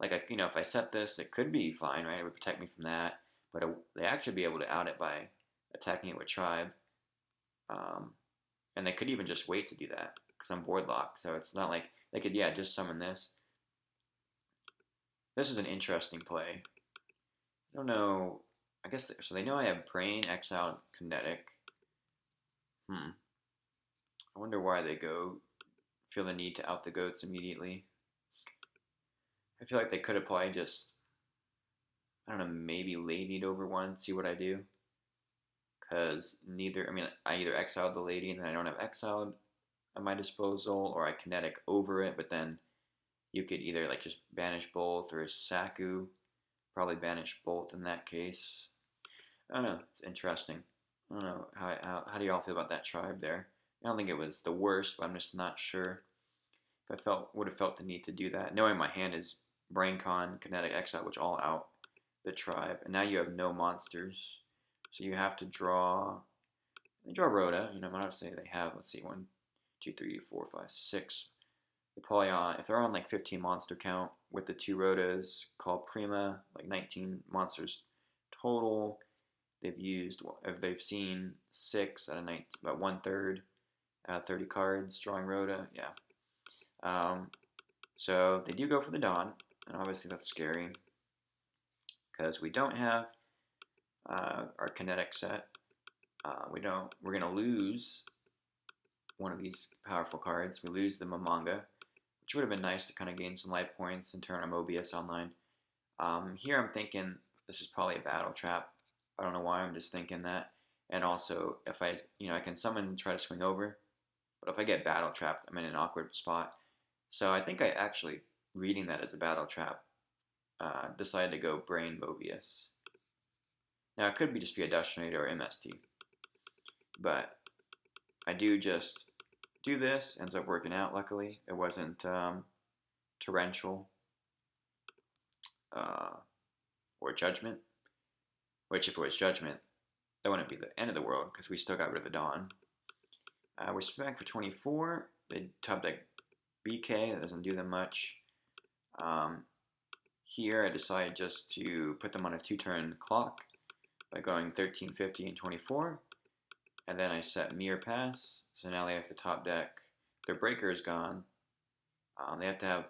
Like if I set this, it could be fine, right? It would protect me from that, but they actually be able to out it by attacking it with Tribe, and they could even just wait to do that because I'm board locked. So it's not like they could just summon this. This is an interesting play. I don't know. I guess so. They know I have Brain, Exile, Kinetic. I wonder why they feel the need to out the goats immediately. I feel like they could have probably just, I don't know, maybe ladied over one, see what I do. Because I either exiled the lady and then I don't have exiled at my disposal, or I Kinetic over it, but then You could either like just banish both or Saku. Probably banish both in that case. I don't know. It's interesting. I don't know. How do y'all feel about that tribe there? I don't think it was the worst, but I'm just not sure if I would have felt the need to do that. Knowing my hand is BrainCon, Kinetic Exile, which all out the tribe, and now you have no monsters, so you have to draw. They draw Rhoda. I'm not saying they have. Let's see, 1, 2, 3, 4, 5, 6. They're probably on. If they're on like 15 monster count with the 2 Rhodas called Prima, like 19 monsters total. They've seen 6 out of 19, about 1/3 out of 30 cards drawing Rhoda. Yeah. So they do go for the Dawn, and obviously that's scary because we don't have our kinetic set. We're gonna lose one of these powerful cards. We lose the Mamanga, which would have been nice to kind of gain some life points and turn our Mobius online. Here I'm thinking this is probably a battle trap. I don't know why, I'm just thinking that. And also, if I can summon and try to swing over, but if I get battle trapped, I'm in an awkward spot. So I think I actually, reading that as a battle trap, decided to go Brain Mobius. Now it could just be a Dust Tornado or MST, but I do just do this, ends up working out luckily. It wasn't Torrential or Judgment, which if it was Judgment, that wouldn't be the end of the world because we still got rid of the Dawn. We're back for 24. They top deck BK, that doesn't do them much. Here I decided just to put them on a 2-turn clock by going 13, 15, and 24. And then I set Mirror Pass, so now they have to top deck. Their breaker is gone. They have to have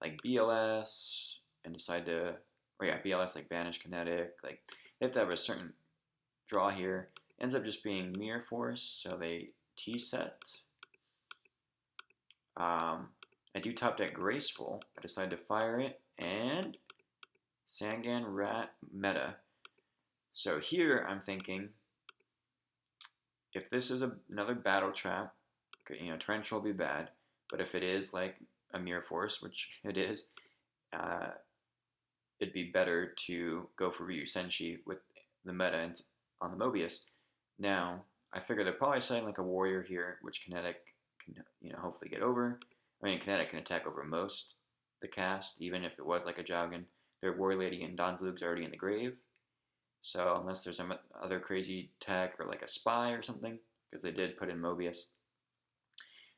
like BLS and decide to, BLS like Banish Kinetic. Like they have to have a certain draw here. Ends up just being Mirror Force, so they T-set. I do top deck Graceful. I decide to fire it, and Sangan Rat meta. So here I'm thinking, if this is another battle trap, Torrential will be bad, but if it is like a Mirror Force, which it is, it'd be better to go for Ryu Senshi with the meta on the Mobius. Now, I figure they're probably setting like a Warrior here, which Kinetic can, hopefully get over. I mean, Kinetic can attack over most the cast, even if it was like a Jowgen. Their Warrior Lady and Donzlug's already in the grave. So unless there's some other crazy tech or like a Spy or something, because they did put in Mobius.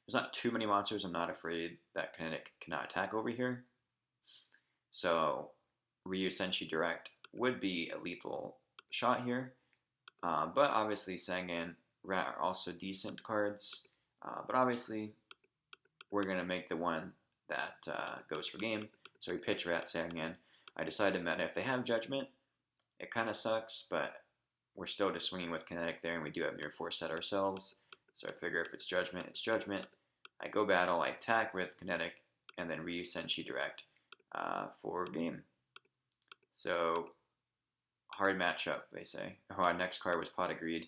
There's not too many monsters. I'm not afraid that Kinetic cannot attack over here. So Ryu Senshi Direct would be a lethal shot here. But obviously Sangan Rat are also decent cards. But obviously we're going to make the one that goes for game. So we pitch Rat Sangan. I decided to meta if they have Judgment. It kind of sucks, but we're still just swinging with Kinetic there, and we do have Mirror Force set ourselves. So I figure if it's Judgment, it's Judgment. I go battle, I attack with Kinetic, and then Ryu Senshi Direct for game. So, hard matchup, they say. Our next card was Pot of Greed,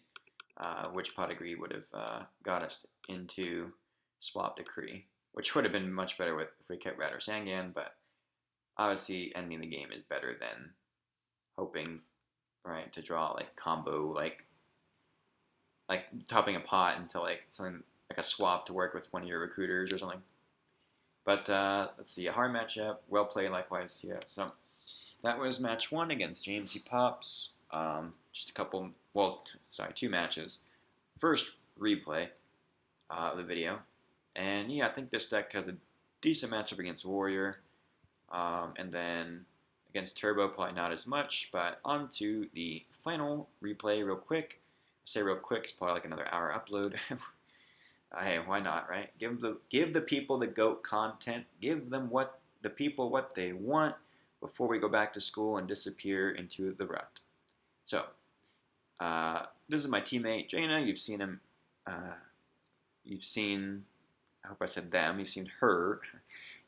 which Pot of Greed would have got us into Swap Decree, which would have been much better if we kept Rat or Sangan, but obviously ending the game is better than hoping, right, to draw like combo, like topping a pot into like something like a swap to work with one of your recruiters or something. But let's see, a hard matchup, well played likewise. Yeah, so that was match 1 against James C. Pops. Just a couple, two matches. First replay of the video, and yeah, I think this deck has a decent matchup against Warrior, and then against Turbo, probably not as much, but on to the final replay real quick. I say real quick, it's probably like another hour upload. Hey, why not, right? Give the people the GOAT content. Give them the people what they want before we go back to school and disappear into the rut. So, this is my teammate, Jaina. You've seen him. I hope I said them. You've seen her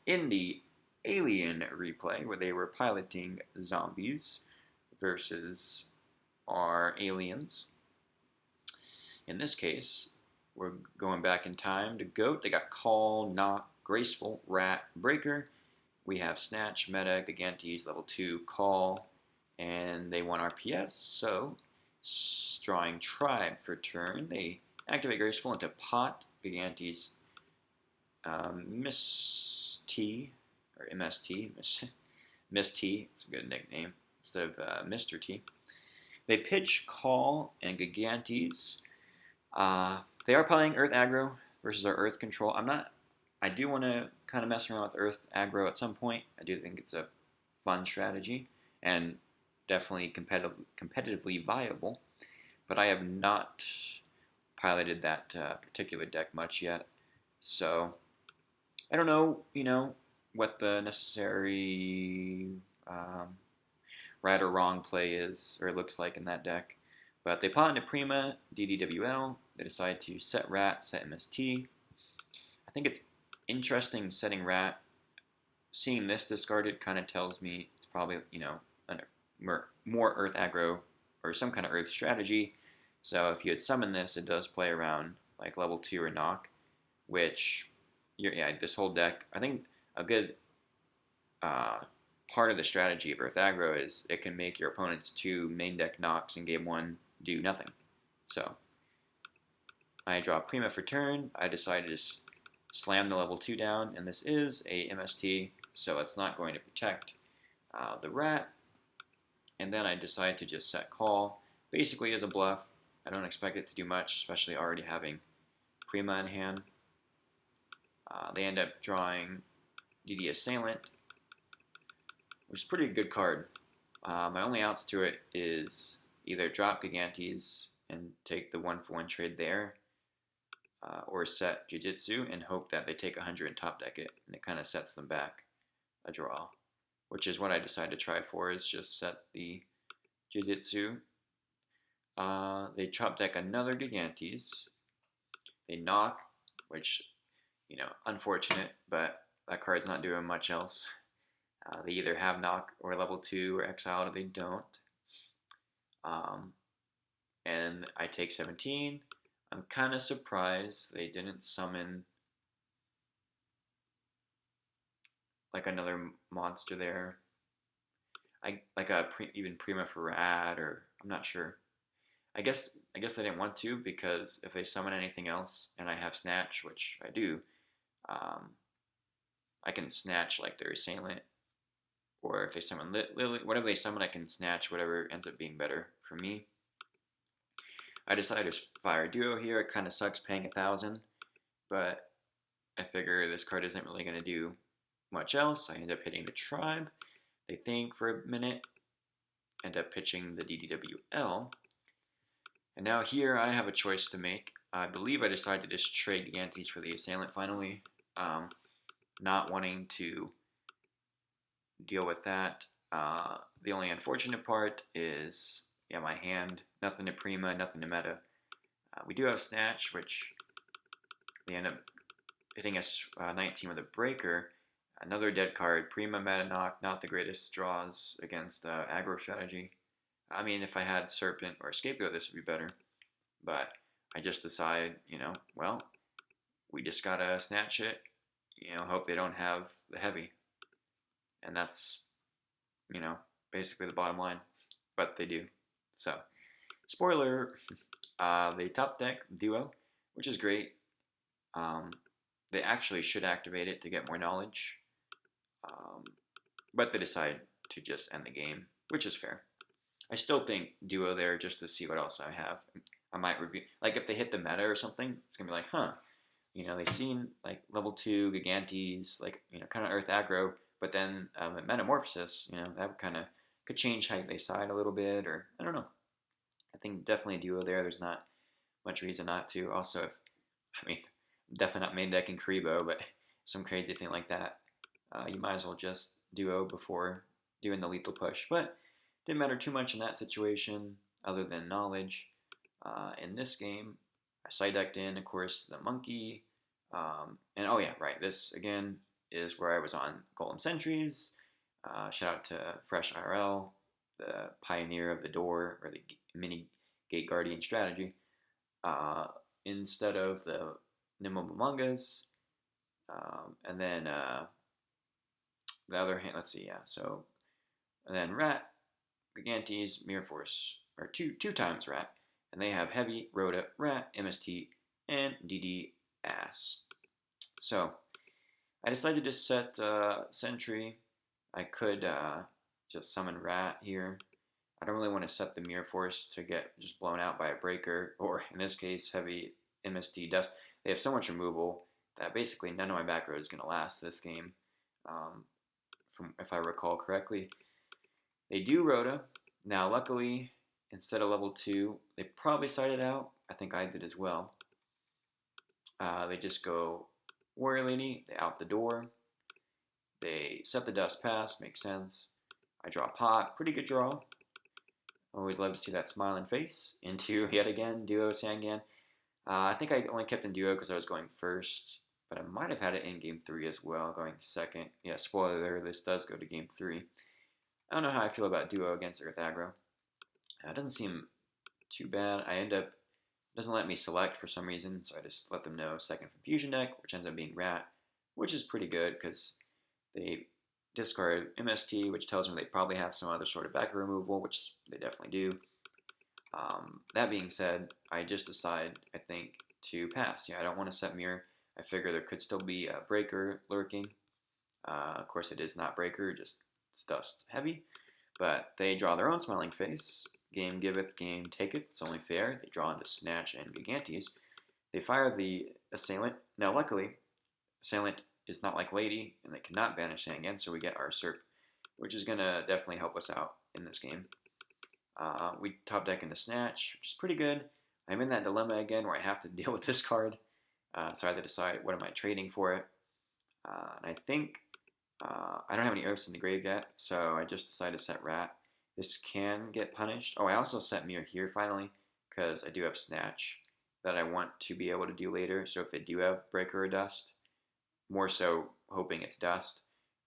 in the Alien replay where they were piloting zombies versus our aliens. In this case, we're going back in time to GOAT. They got Call, Knock, Graceful, Rat, Breaker. we have Snatch, Meta, Gigantes, level 2, Call, and they want RPS, so drawing Tribe for turn. They activate Graceful into Pot, Gigantes, Miss T, or MST, Miss T, it's a good nickname, instead of Mr. T. They pitch Call and Gigantes. They are playing Earth aggro versus our Earth control. I do want to kind of mess around with Earth aggro at some point. I do think it's a fun strategy and definitely competitively viable. But I have not piloted that particular deck much yet. So I don't know, what the necessary right or wrong play is or looks like in that deck. But they pot into Prima, DDWL. They decide to set Rat, set MST. I think it's interesting setting Rat. Seeing this discarded kind of tells me it's probably, more Earth aggro or some kind of Earth strategy. So if you had summoned this, it does play around like level 2 or knock, which, this whole deck, I think a good part of the strategy of Earth aggro is it can make your opponent's 2 main deck knocks in game 1 do nothing. So I draw Prima for turn. I decided to slam the level 2 down, and this is a MST, so it's not going to protect the Rat. And then I decide to just set Call, basically as a bluff. I don't expect it to do much, especially already having Prima in hand. They end up drawing DD Assailant, which is a pretty good card. My only outs to it is either drop Gigantes and take the 1-for-1 trade there, or set Jiu-Jitsu and hope that they take 100 and top deck it, and it kind of sets them back a draw, which is what I decided to try for, is just set the Jiu-Jitsu. They top deck another Gigantes. They knock, which, unfortunate, but that card's not doing much else. They either have knock or level 2 or exiled, or they don't. And I take 17. I'm kind of surprised they didn't summon like another monster there. Even Prima for Rad, or I'm not sure. I guess they didn't want to, because if they summon anything else and I have Snatch, which I do, I can Snatch like their Assailant, or if they summon Lily, whatever they summon, I can Snatch whatever ends up being better for me. I decided to fire a duo here. It kind of sucks paying 1,000, but I figure this card isn't really going to do much else. I end up hitting the Tribe. They think for a minute, end up pitching the DDWL. And now here I have a choice to make. I believe I decided to just trade Gigantes for the Assailant finally, not wanting to deal with that. The only unfortunate part is, my hand, nothing to Prima, nothing to Meta. We do have Snatch, which they end up hitting us 19 with a Breaker. Another dead card, Prima, Meta, Knock, not the greatest draws against aggro strategy. I mean, if I had Serpent or Scapegoat, this would be better. But I just decide, well, we just gotta Snatch it, hope they don't have the heavy. And that's, basically the bottom line. But they do. So, spoiler, they top deck Duo, which is great. They actually should activate it to get more knowledge. But they decide to just end the game, which is fair. I still think Duo there just to see what else I have. I might review, like if they hit the meta or something, it's gonna be like, huh, they've seen like level 2 Gigantes, like, kind of Earth aggro, but then Metamorphosis, that kind of could change how they side a little bit, or I don't know. I think definitely Duo there. There's not much reason not to. Also, definitely not main deck in Karibo, but some crazy thing like that, you might as well just Duo before doing the lethal push. But didn't matter too much in that situation, other than knowledge. In this game, I side decked in, of course, the monkey. And oh yeah, right. This again is where I was on Golden Sentries. Shout out to Fresh IRL, the pioneer of the door or the mini gate guardian strategy. Instead of the Nimble Mangas, and then the other hand, let's see, yeah. So and then rat, Gigantes, Mirror Force, or two times rat, and they have heavy, Rhoda, rat, MST, and DD ass. So I decided to set sentry. I could just summon rat here. I don't really want to set the Mirror Force to get just blown out by a breaker, or in this case, heavy MST dust. They have so much removal that basically none of my back row is going to last this game, from if I recall correctly. They do Rhoda. Now, luckily, instead of level 2, they probably started out. I think I did as well. They just go Warrior Lady, they out the door. They set the dust pass, makes sense. I draw pot, pretty good draw. Always love to see that smiling face. Into, yet again, duo Sangan. I think I only kept in duo because I was going first, but I might have had it in game 3 as well, going second. Yeah, spoiler, this does go to game 3. I don't know how I feel about duo against Earth aggro. It doesn't seem too bad. Doesn't let me select for some reason, so I just let them know second from Fusion deck, which ends up being Rat, which is pretty good because they discard MST, which tells me they probably have some other sort of back removal, which they definitely do. That being said, I just decide, I think, to pass. Yeah, I don't want to set mirror. I figure there could still be a breaker lurking. Of course, it is not breaker, just it's dust heavy. But they draw their own smiling face. Game giveth, game taketh. It's only fair. They draw into Snatch and Gigantes. They fire the Assailant. Now, luckily, Assailant is not like Lady, and they cannot banish Sangan, so we get our Serp, which is going to definitely help us out in this game. We top deck into Snatch, which is pretty good. I'm in that dilemma again where I have to deal with this card, so I have to decide what am I trading for it. And I think I don't have any Earths in the grave yet, so I just decided to set Rat. This can get punished. Oh, I also set Mirror here finally, because I do have Snatch that I want to be able to do later. So if they do have Breaker or Dust, more so hoping it's Dust,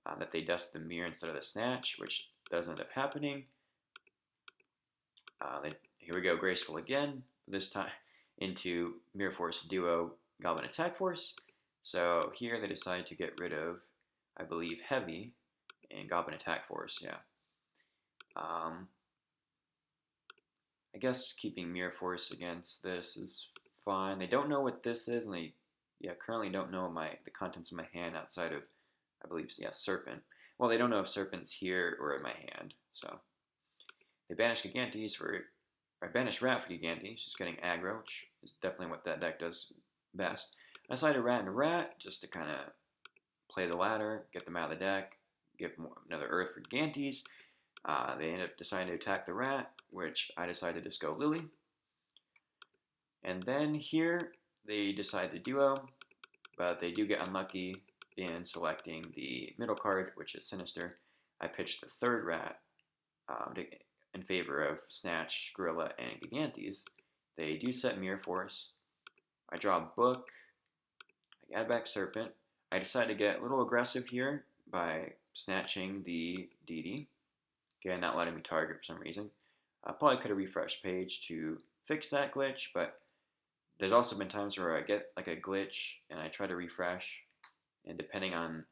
that they dust the Mirror instead of the Snatch, which does end up happening. Here we go, Graceful again, this time into Mirror Force Duo Goblin Attack Force. So here they decide to get rid of, I believe, Heavy and Goblin Attack Force, yeah. I guess keeping Mirror Force against this is fine. They don't know what this is, and they currently don't know the contents of my hand outside of, I believe, Serpent. Well, they don't know if Serpent's here or in my hand, so. They banish Gigantes I banish Rat for Gigantes, just getting aggro, which is definitely what that deck does best. I decided Rat and Rat just to kind of play the ladder, get them out of the deck, give another Earth for Gigantes. They end up deciding to attack the Rat, which I decided to just go Lily. And then here, they decide to duo, but they do get unlucky in selecting the middle card, which is Sinister. I pitched the third Rat in favor of Snatch, Gorilla, and Gigantes. They do set Mirror Force. I draw a book. I add back Serpent. I decide to get a little aggressive here by snatching the DD. Again, not letting me target for some reason. I probably could have refreshed page to fix that glitch, but there's also been times where I get like a glitch and I try to refresh, and depending on,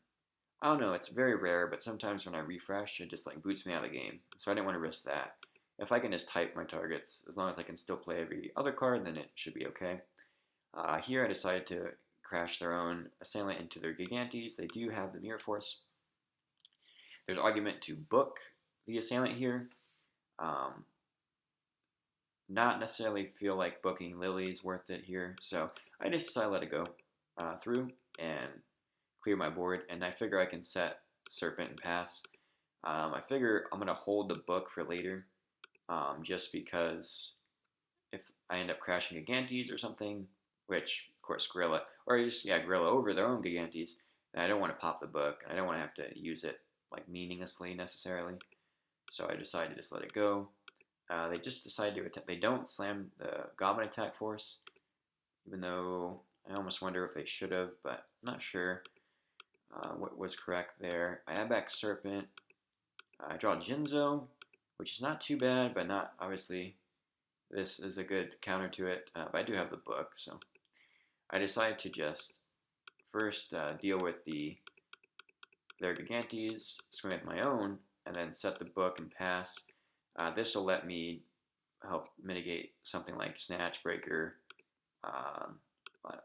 I don't know, it's very rare, but sometimes when I refresh, it just like boots me out of the game. So I didn't want to risk that. If I can just type my targets, as long as I can still play every other card, then it should be okay. Here I decided to crash their own Assailant into their Gigantes. They do have the Mirror Force. There's argument to book the Assailant here. Not necessarily feel like booking Lily's worth it here, so I just decided to let it go through and clear my board, and I figure I can set Serpent and pass. I figure I'm going to hold the book for later, just because if I end up crashing Gigantes or something, which, of course, Gorilla, or just, Gorilla over their own Gigantes, then I don't want to pop the book, and I don't want to have to use it, like, meaninglessly necessarily. So I decided to just let it go. They just decided to attack. They don't slam the Goblin Attack Force, even though I almost wonder if they should have, but I'm not sure what was correct there. I add back Serpent. I draw Jinzo, which is not too bad, but not, obviously, this is a good counter to it, but I do have the book, so I decided to just first deal with the their Gigantes, swing with my own, and then set the book and pass. This will let me help mitigate something like Snatch Breaker, um,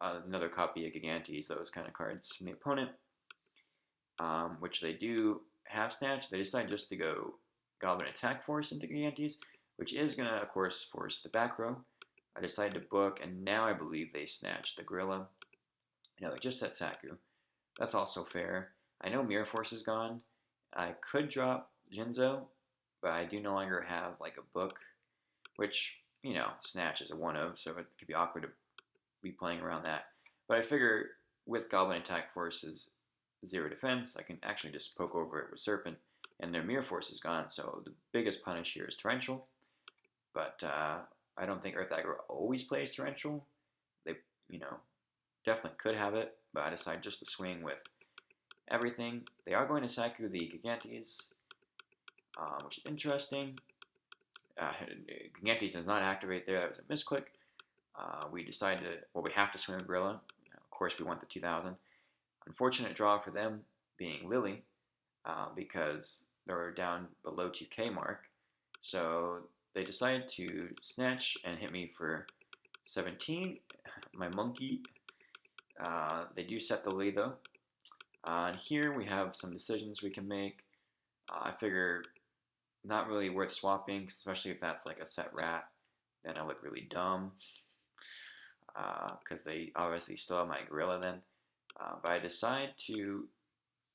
another copy of Gigantes, those kind of cards from the opponent, which they do have Snatch. They decide just to go Goblin Attack Force into Gigantes, which is going to, of course, force the back row. I decided to book, and now I believe they snatched the Gorilla. No, they just set Saku. That's also fair. I know Mirror Force is gone. I could drop Jinzo, but I do no longer have like a book, which, Snatch is a one of, so it could be awkward to be playing around that. But I figure with Goblin Attack Force's 0 defense, I can actually just poke over it with Serpent, and their Mirror Force is gone, so the biggest punish here is Torrential. But I don't think Earth Aggro always plays Torrential. They, definitely could have it, but I decided just to swing with everything. They are going to Saku the Gigantes, which is interesting. Gigantes does not activate there. That was a misclick. We decided we have to swing with Gorilla. Of course, we want the 2000. Unfortunate draw for them being Lily, because they're down below 2K mark. So they decided to snatch and hit me for 17. My monkey. They do set the Lily though. And here we have some decisions we can make. I figure not really worth swapping, especially if that's like a set rat. Then I look really dumb, because they obviously still have my Gorilla then. But I decide to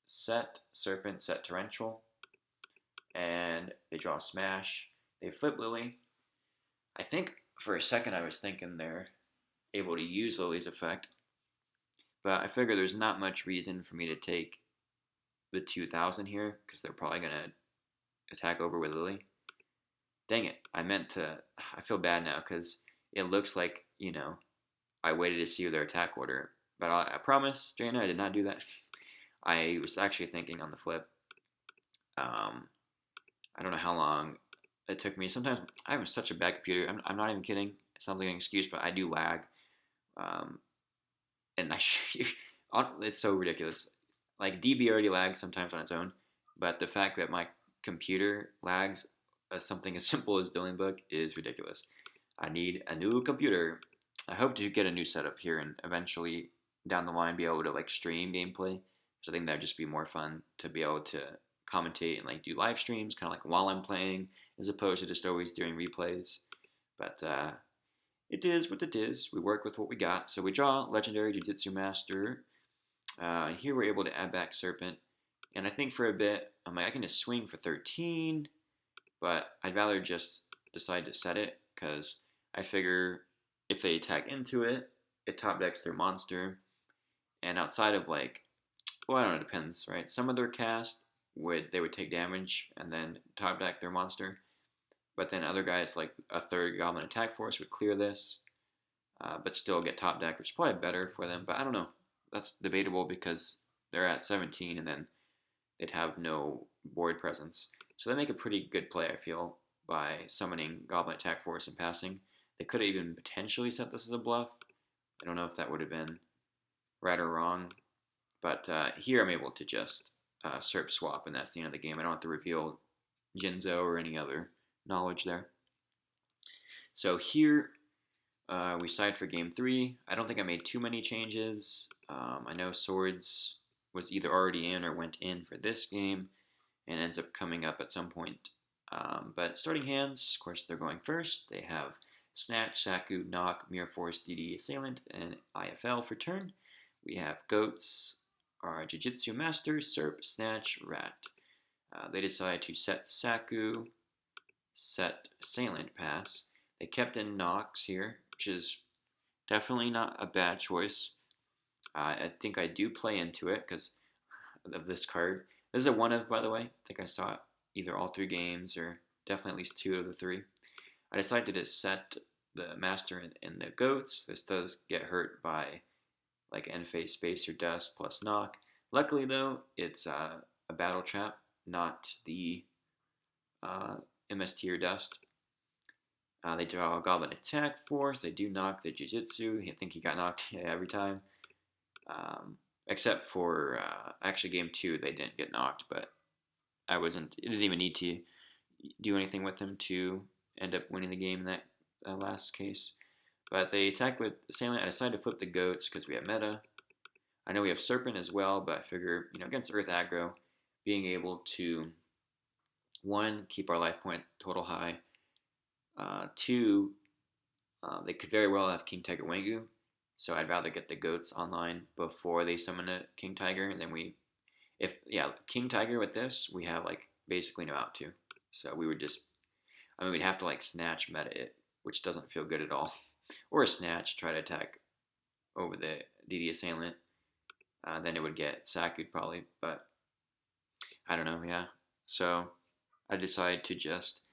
set Serpent, set Torrential, and they draw Smash. They flip Lily. I think for a second I was thinking they're able to use Lily's effect, but I figure there's not much reason for me to take the 2000 here, because they're probably going to attack over with Lily. Dang it, I feel bad now, because it looks like, I waited to see their attack order. But I promise, Jaina, I did not do that. I was actually thinking on the flip. I don't know how long it took me. Sometimes I have such a bad computer. I'm not even kidding. It sounds like an excuse, but I do lag. And it's so ridiculous. Like DB already lags sometimes on its own, but the fact that my computer lags something as simple as Dueling Book is ridiculous. I need a new computer. I hope to get a new setup here and eventually down the line be able to like stream gameplay. So I think that'd just be more fun to be able to commentate and like do live streams, kind of like while I'm playing, as opposed to just always doing replays. But it is what it is. We work with what we got. So we draw Legendary Jiu-Jitsu Master. Here we're able to add back Serpent. And I think for a bit, I'm like, I can just swing for 13, but I'd rather just decide to set it, because I figure if they attack into it, it top decks their monster. And outside of like, well, I don't know, it depends, right? Some of their cast they would take damage and then top deck their monster. But then other guys like a third Goblin Attack Force would clear this, but still get top deck, which is probably better for them. But I don't know. That's debatable, because they're at 17 and then they'd have no board presence. So they make a pretty good play, I feel, by summoning Goblin Attack Force and passing. They could have even potentially set this as a bluff. I don't know if that would have been right or wrong. But here I'm able to just SERP swap, and that's the end of the game. I don't have to reveal Jinzo or any other knowledge there. So here we side for game 3. I don't think I made too many changes. I know Swords was either already in or went in for this game and ends up coming up at some point. But starting hands, of course, they're going first. They have Snatch, Saku, Knock, Mirror Force, DD, Assailant, and IFL for turn. We have Goats, our Jiu-Jitsu Master, Serp, Snatch, Rat. They decide to set Saku, set Assailant, pass. They kept in Nox here, which is definitely not a bad choice. I think I do play into it because of this card. This is a one of, by the way. I think I saw it either all 3 games or definitely at least 2 of the 3. I decided to set the Master in the Goats. This does get hurt by like end phase space or dust plus knock. Luckily though, it's a battle trap, not the MST or dust. They draw a Goblin Attack Force. They do knock the Jiu-Jitsu. I think he got knocked every time. except for actually game 2 they didn't get knocked, but it didn't even need to do anything with them to end up winning the game in that last case. But they attack with Assailant. I decided to flip the goats because we have meta. I know we have Serpent as well, but I figure, against Earth aggro, being able to, one, keep our life point total high, two, they could very well have King Tiger Wangu, so I'd rather get the goats online before they summon a King Tiger, and then King Tiger with this, we have like basically no out to. So we would just, we'd have to like snatch meta it, which doesn't feel good at all. Or a snatch, try to attack over the DD Assailant. Then it would get Saku'd probably, but I don't know, yeah. So I decided to just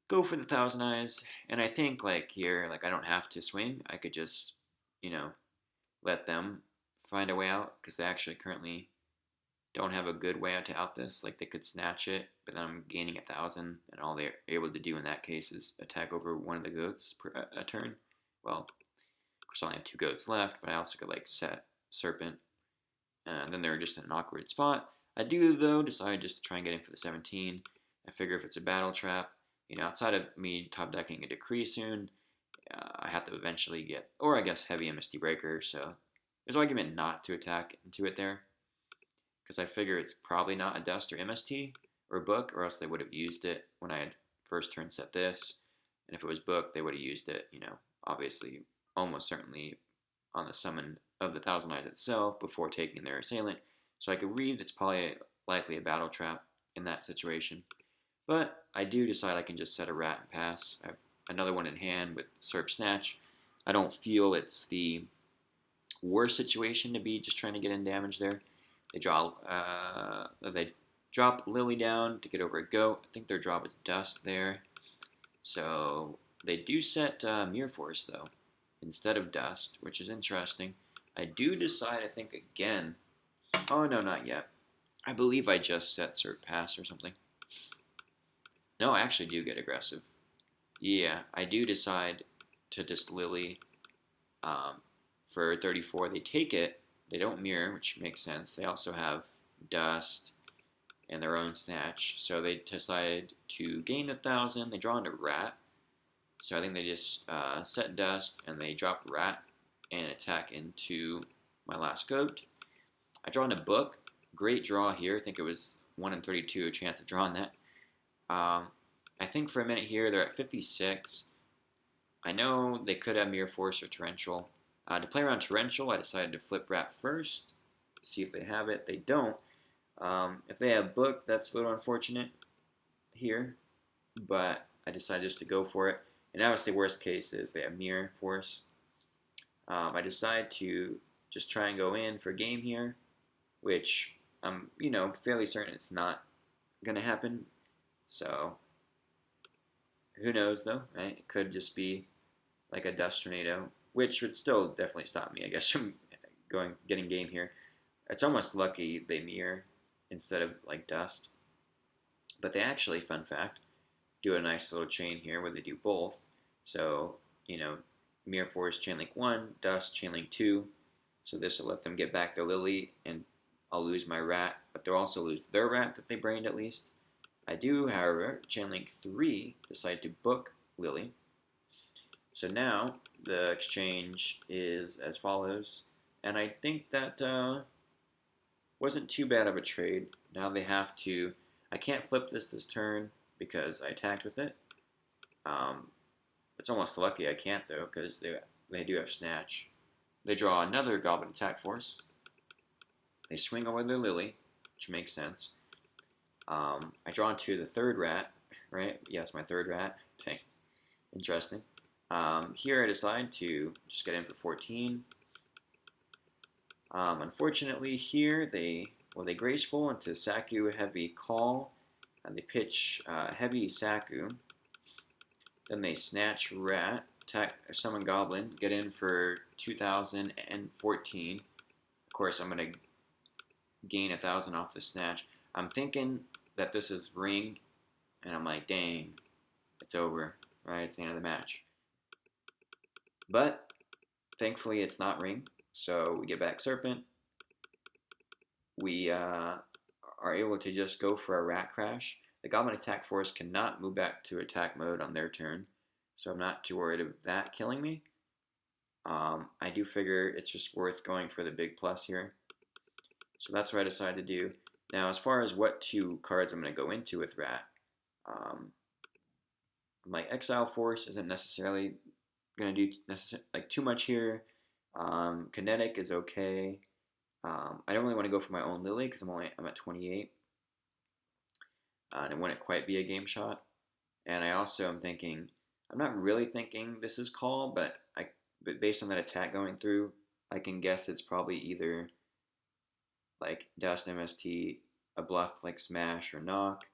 go for the Thousand Eyes, and I think like here, like I don't have to swing. I could just, let them find a way out because they actually currently don't have a good way out to out this. Like they could snatch it, but then I'm gaining 1,000, and all they're able to do in that case is attack over one of the goats per a turn. Well, of course I only have 2 goats left, but I also could like set Serpent, and then they're just in an awkward spot. I do though decide just to try and get in for the 17. I figure if it's a battle trap, outside of me top decking a Decree soon, I have to eventually get, or I guess heavy MST Breaker. So there's argument not to attack into it there, because I figure it's probably not a Dust or MST or Book, or else they would have used it when I had first turn set this. And if it was Book, they would have used it, obviously, almost certainly on the summon of the Thousand Eyes itself before taking their Assailant. So I could read it's probably likely a battle trap in that situation. But I do decide I can just set a rat and pass. I have another one in hand with Serp Snatch. I don't feel it's the worst situation to be just trying to get in damage there. They drop Lily down to get over a goat. I think their drop is Dust there. So they do set Mirror Force though, instead of Dust, which is interesting. I do decide, I think again. Oh no, not yet. I believe I just set Cert Pass or something. No, I actually do get aggressive. Yeah, I do decide to just Lily for 34. They take it. They don't mirror, which makes sense. They also have Dust and their own Snatch. So they decide to gain the 1,000. They draw into Rat. So I think they just set Dust and they drop Rat and attack into my last goat. I draw into Book. Great draw here. I think it was 1 in 32 a chance of drawing that. I think for a minute here they're at 56. I know they could have Mirror Force or Torrential. To play around Torrential, I decided to flip Rat first, see if they have it. They don't. If they have Book, that's a little unfortunate here, but I decided just to go for it. And obviously, worst case is they have Mirror Force. I decide to just try and go in for game here, which I'm, fairly certain it's not going to happen. So, who knows though, right? It could just be like a Dust Tornado, which would still definitely stop me, I guess, from getting game here. It's almost lucky they mirror instead of like Dust. But they actually, fun fact, do a nice little chain here where they do both. So, Mirror Force Chainlink 1, Dust Chainlink 2. So this will let them get back their Lily, and I'll lose my Rat, but they'll also lose their Rat that they brained at least. I do, however, Chainlink 3 decide to book Lily. So now the exchange is as follows, and I think that wasn't too bad of a trade. Now they have to, I can't flip this turn because I attacked with it. It's almost lucky I can't though, because they do have Snatch. They draw another Goblin Attack Force. They swing over their Lily, which makes sense. I draw into the third Rat, right? Yes, my third Rat. Okay, interesting. Here I decide to just get in for 14. Unfortunately here they graceful into Saku Heavy Call, and they pitch Heavy Saku. Then they snatch Rat, attack Summon Goblin, get in for 2,014. Of course I'm going to gain 1,000 off the snatch. I'm thinking that this is Ring, and I'm like, dang, it's over, right? It's the end of the match. But thankfully it's not Ring, so we get back Serpent. we are able to just go for a rat crash. The Goblin attack force cannot move back to attack mode on their turn, so I'm not too worried of that killing me. I do figure it's just worth going for the big plus here. So that's what I decided to do. Now, as far as what two cards I'm going to go into with Rat, my Exile Force isn't necessarily going to do too much here. Kinetic is okay. I don't really want to go for my own Lily because I'm at 28, and it wouldn't quite be a game shot. And I also am thinking, I'm not really thinking this is call, but based on that attack going through, I can guess it's probably either like Dust MST, a bluff like Smash or Knock,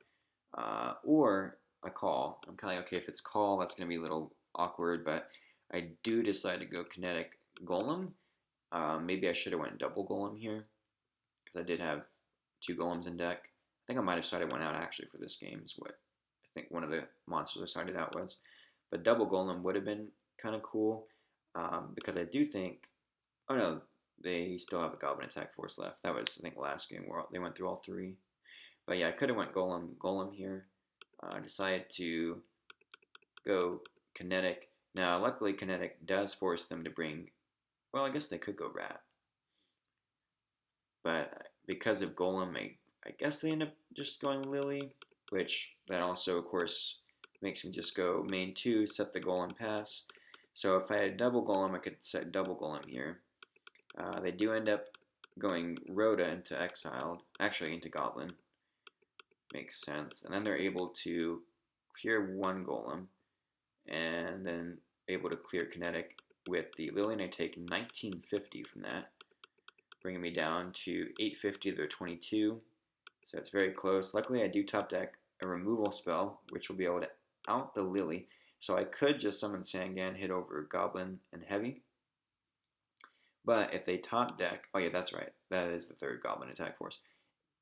or a call. I'm kind of like, okay, if it's call, that's going to be a little awkward, but I do decide to go Kinetic Golem. Maybe I should have went double Golem here, because I did have two Golems in deck. I think I might have started one out actually for this game, is what I think one of the monsters I started out was. But double Golem would have been kind of cool, because I do think, oh no, they still have a Goblin attack force left. That was, I think, last game where they went through all three. But yeah, I could have went Golem here. I decided to go Kinetic. Now, luckily, Kinetic does force them to bring, well, I guess they could go Rat. But because of Golem, I guess they end up just going Lily, which that also, of course, makes me just go main 2, set the Golem pass. So if I had double Golem, I could set double Golem here. They do end up going Rhoda into Exiled, actually into Goblin. Makes sense. And then they're able to clear one Golem, and then able to clear Kinetic with the Lily, and I take 1950 from that, bringing me down to 850 to their 22. So it's very close. Luckily, I do top deck a removal spell, which will be able to out the Lily. So I could just summon Sangan, hit over Goblin and Heavy. But if they top deck, oh yeah, that's right. That is the third Goblin attack force.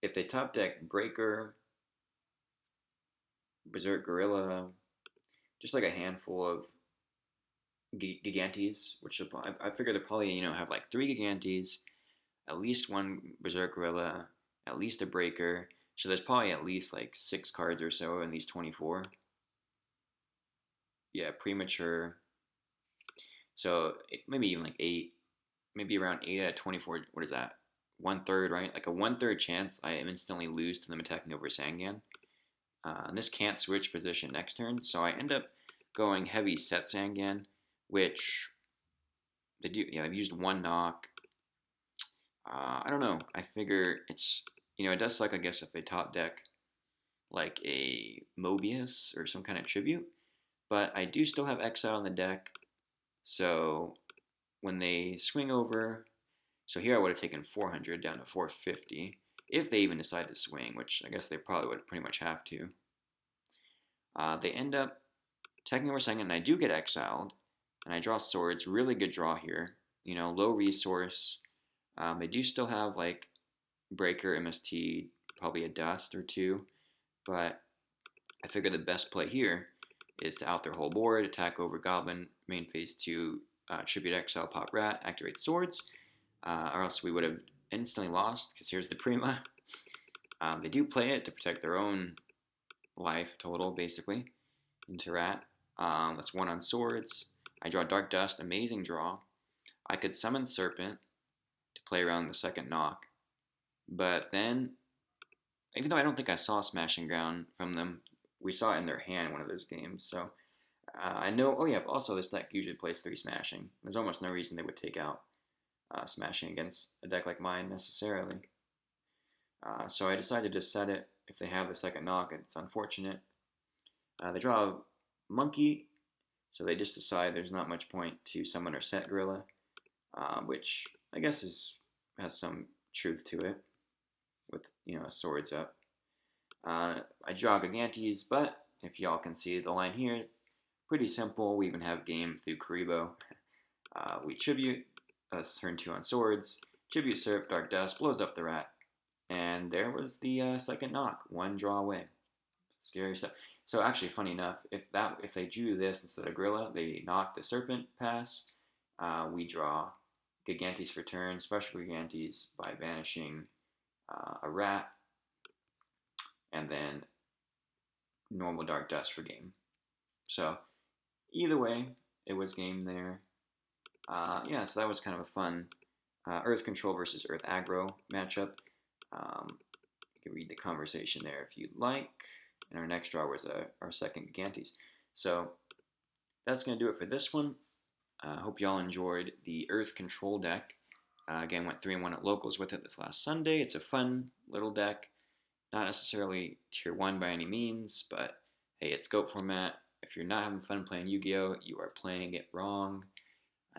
If they top deck Breaker, Berserk Gorilla, just like a handful of Gigantes, which I figure they'll probably have like 3 Gigantes, at least 1 Berserk Gorilla, at least a Breaker. So there's probably at least like 6 cards or so in these 24. Yeah, premature. So maybe even like 8, maybe around 8 out of 24. What is that? 1/3, right? Like a 1/3 chance I instantly lose to them attacking over Sangan. And this can't switch position next turn, so I end up going heavy set Sangan, which they do. Yeah, I've used 1 knock. I don't know. I figure it's it does suck. I guess if they top deck like a Mobius or some kind of tribute, but I do still have Exile on the deck, so when they swing over, so here I would have taken 400 down to 450 if they even decide to swing, which I guess they probably would pretty much have to. They end up attacking over second, and I do get exiled, and I draw swords. Really good draw here. Low resource. They do still have like Breaker, MST, probably a Dust or 2, but I figure the best play here is to out their whole board, attack over Goblin, main phase 2, Tribute Exile, Pop Rat, activate Swords, or else we would have instantly lost, because here's the Prima. They do play it to protect their own life total, basically, into Rat. That's 1 on Swords. I draw Dark Dust, amazing draw. I could summon Serpent to play around the second knock, but then, even though I don't think I saw Smashing Ground from them, we saw it in their hand in one of those games, so I know, oh yeah, also this deck usually plays 3 Smashing. There's almost no reason they would take out Smashing against a deck like mine necessarily. So I decided to set it if they have the second knock, and it's unfortunate. They draw a Monkey, so they just decide there's not much point to summon or set Gorilla, which I guess has some truth to it, with swords up. I draw Gigantes, but if y'all can see the line here, pretty simple. We even have game through Karibo. We tribute, turn 2 on swords, tribute Serp, Dark Dust, blows up the Rat, and there was the second knock, 1 draw away. Scary stuff. So actually, funny enough, if they drew this instead of Gorilla, they knock the Serpent pass. We draw Gigantes for turn, special Gigantes by banishing a rat, and then normal dark dust for game. So either way, it was game there. Yeah, so that was kind of a fun Earth Control versus Earth Aggro matchup. You can read the conversation there if you'd like. And our next draw was our second Gigantes. So that's going to do it for this one. Hope y'all enjoyed the Earth Control deck. Again, went 3-1 at locals with it this last Sunday. It's a fun little deck. Not necessarily tier 1 by any means, but hey, it's GOAT format. If you're not having fun playing Yu-Gi-Oh, you are playing it wrong.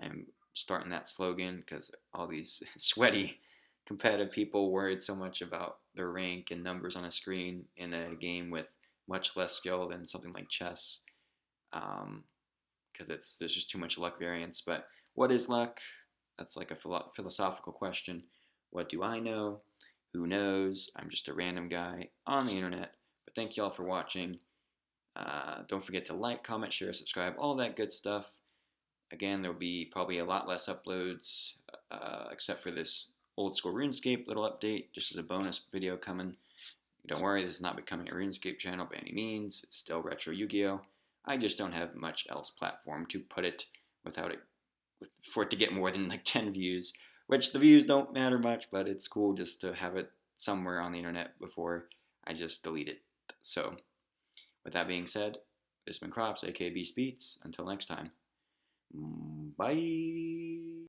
I'm starting that slogan because all these sweaty competitive people worried so much about their rank and numbers on a screen in a game with much less skill than something like chess, because there's just too much luck variance. But what is luck? That's like a philosophical question. What do I know? Who knows? I'm just a random guy on the internet. But thank you all for watching. Don't forget to like, comment, share, subscribe, all that good stuff. Again, there'll be probably a lot less uploads, except for this old school RuneScape little update, just as a bonus video coming. Don't worry, this is not becoming a RuneScape channel by any means. It's still retro Yu-Gi-Oh! I just don't have much else platform to put it without it, for it to get more than like 10 views, which the views don't matter much, but it's cool just to have it somewhere on the internet before I just delete it. So, with that being said, this has been Crops, aka Beast Beats. Until next time. Bye.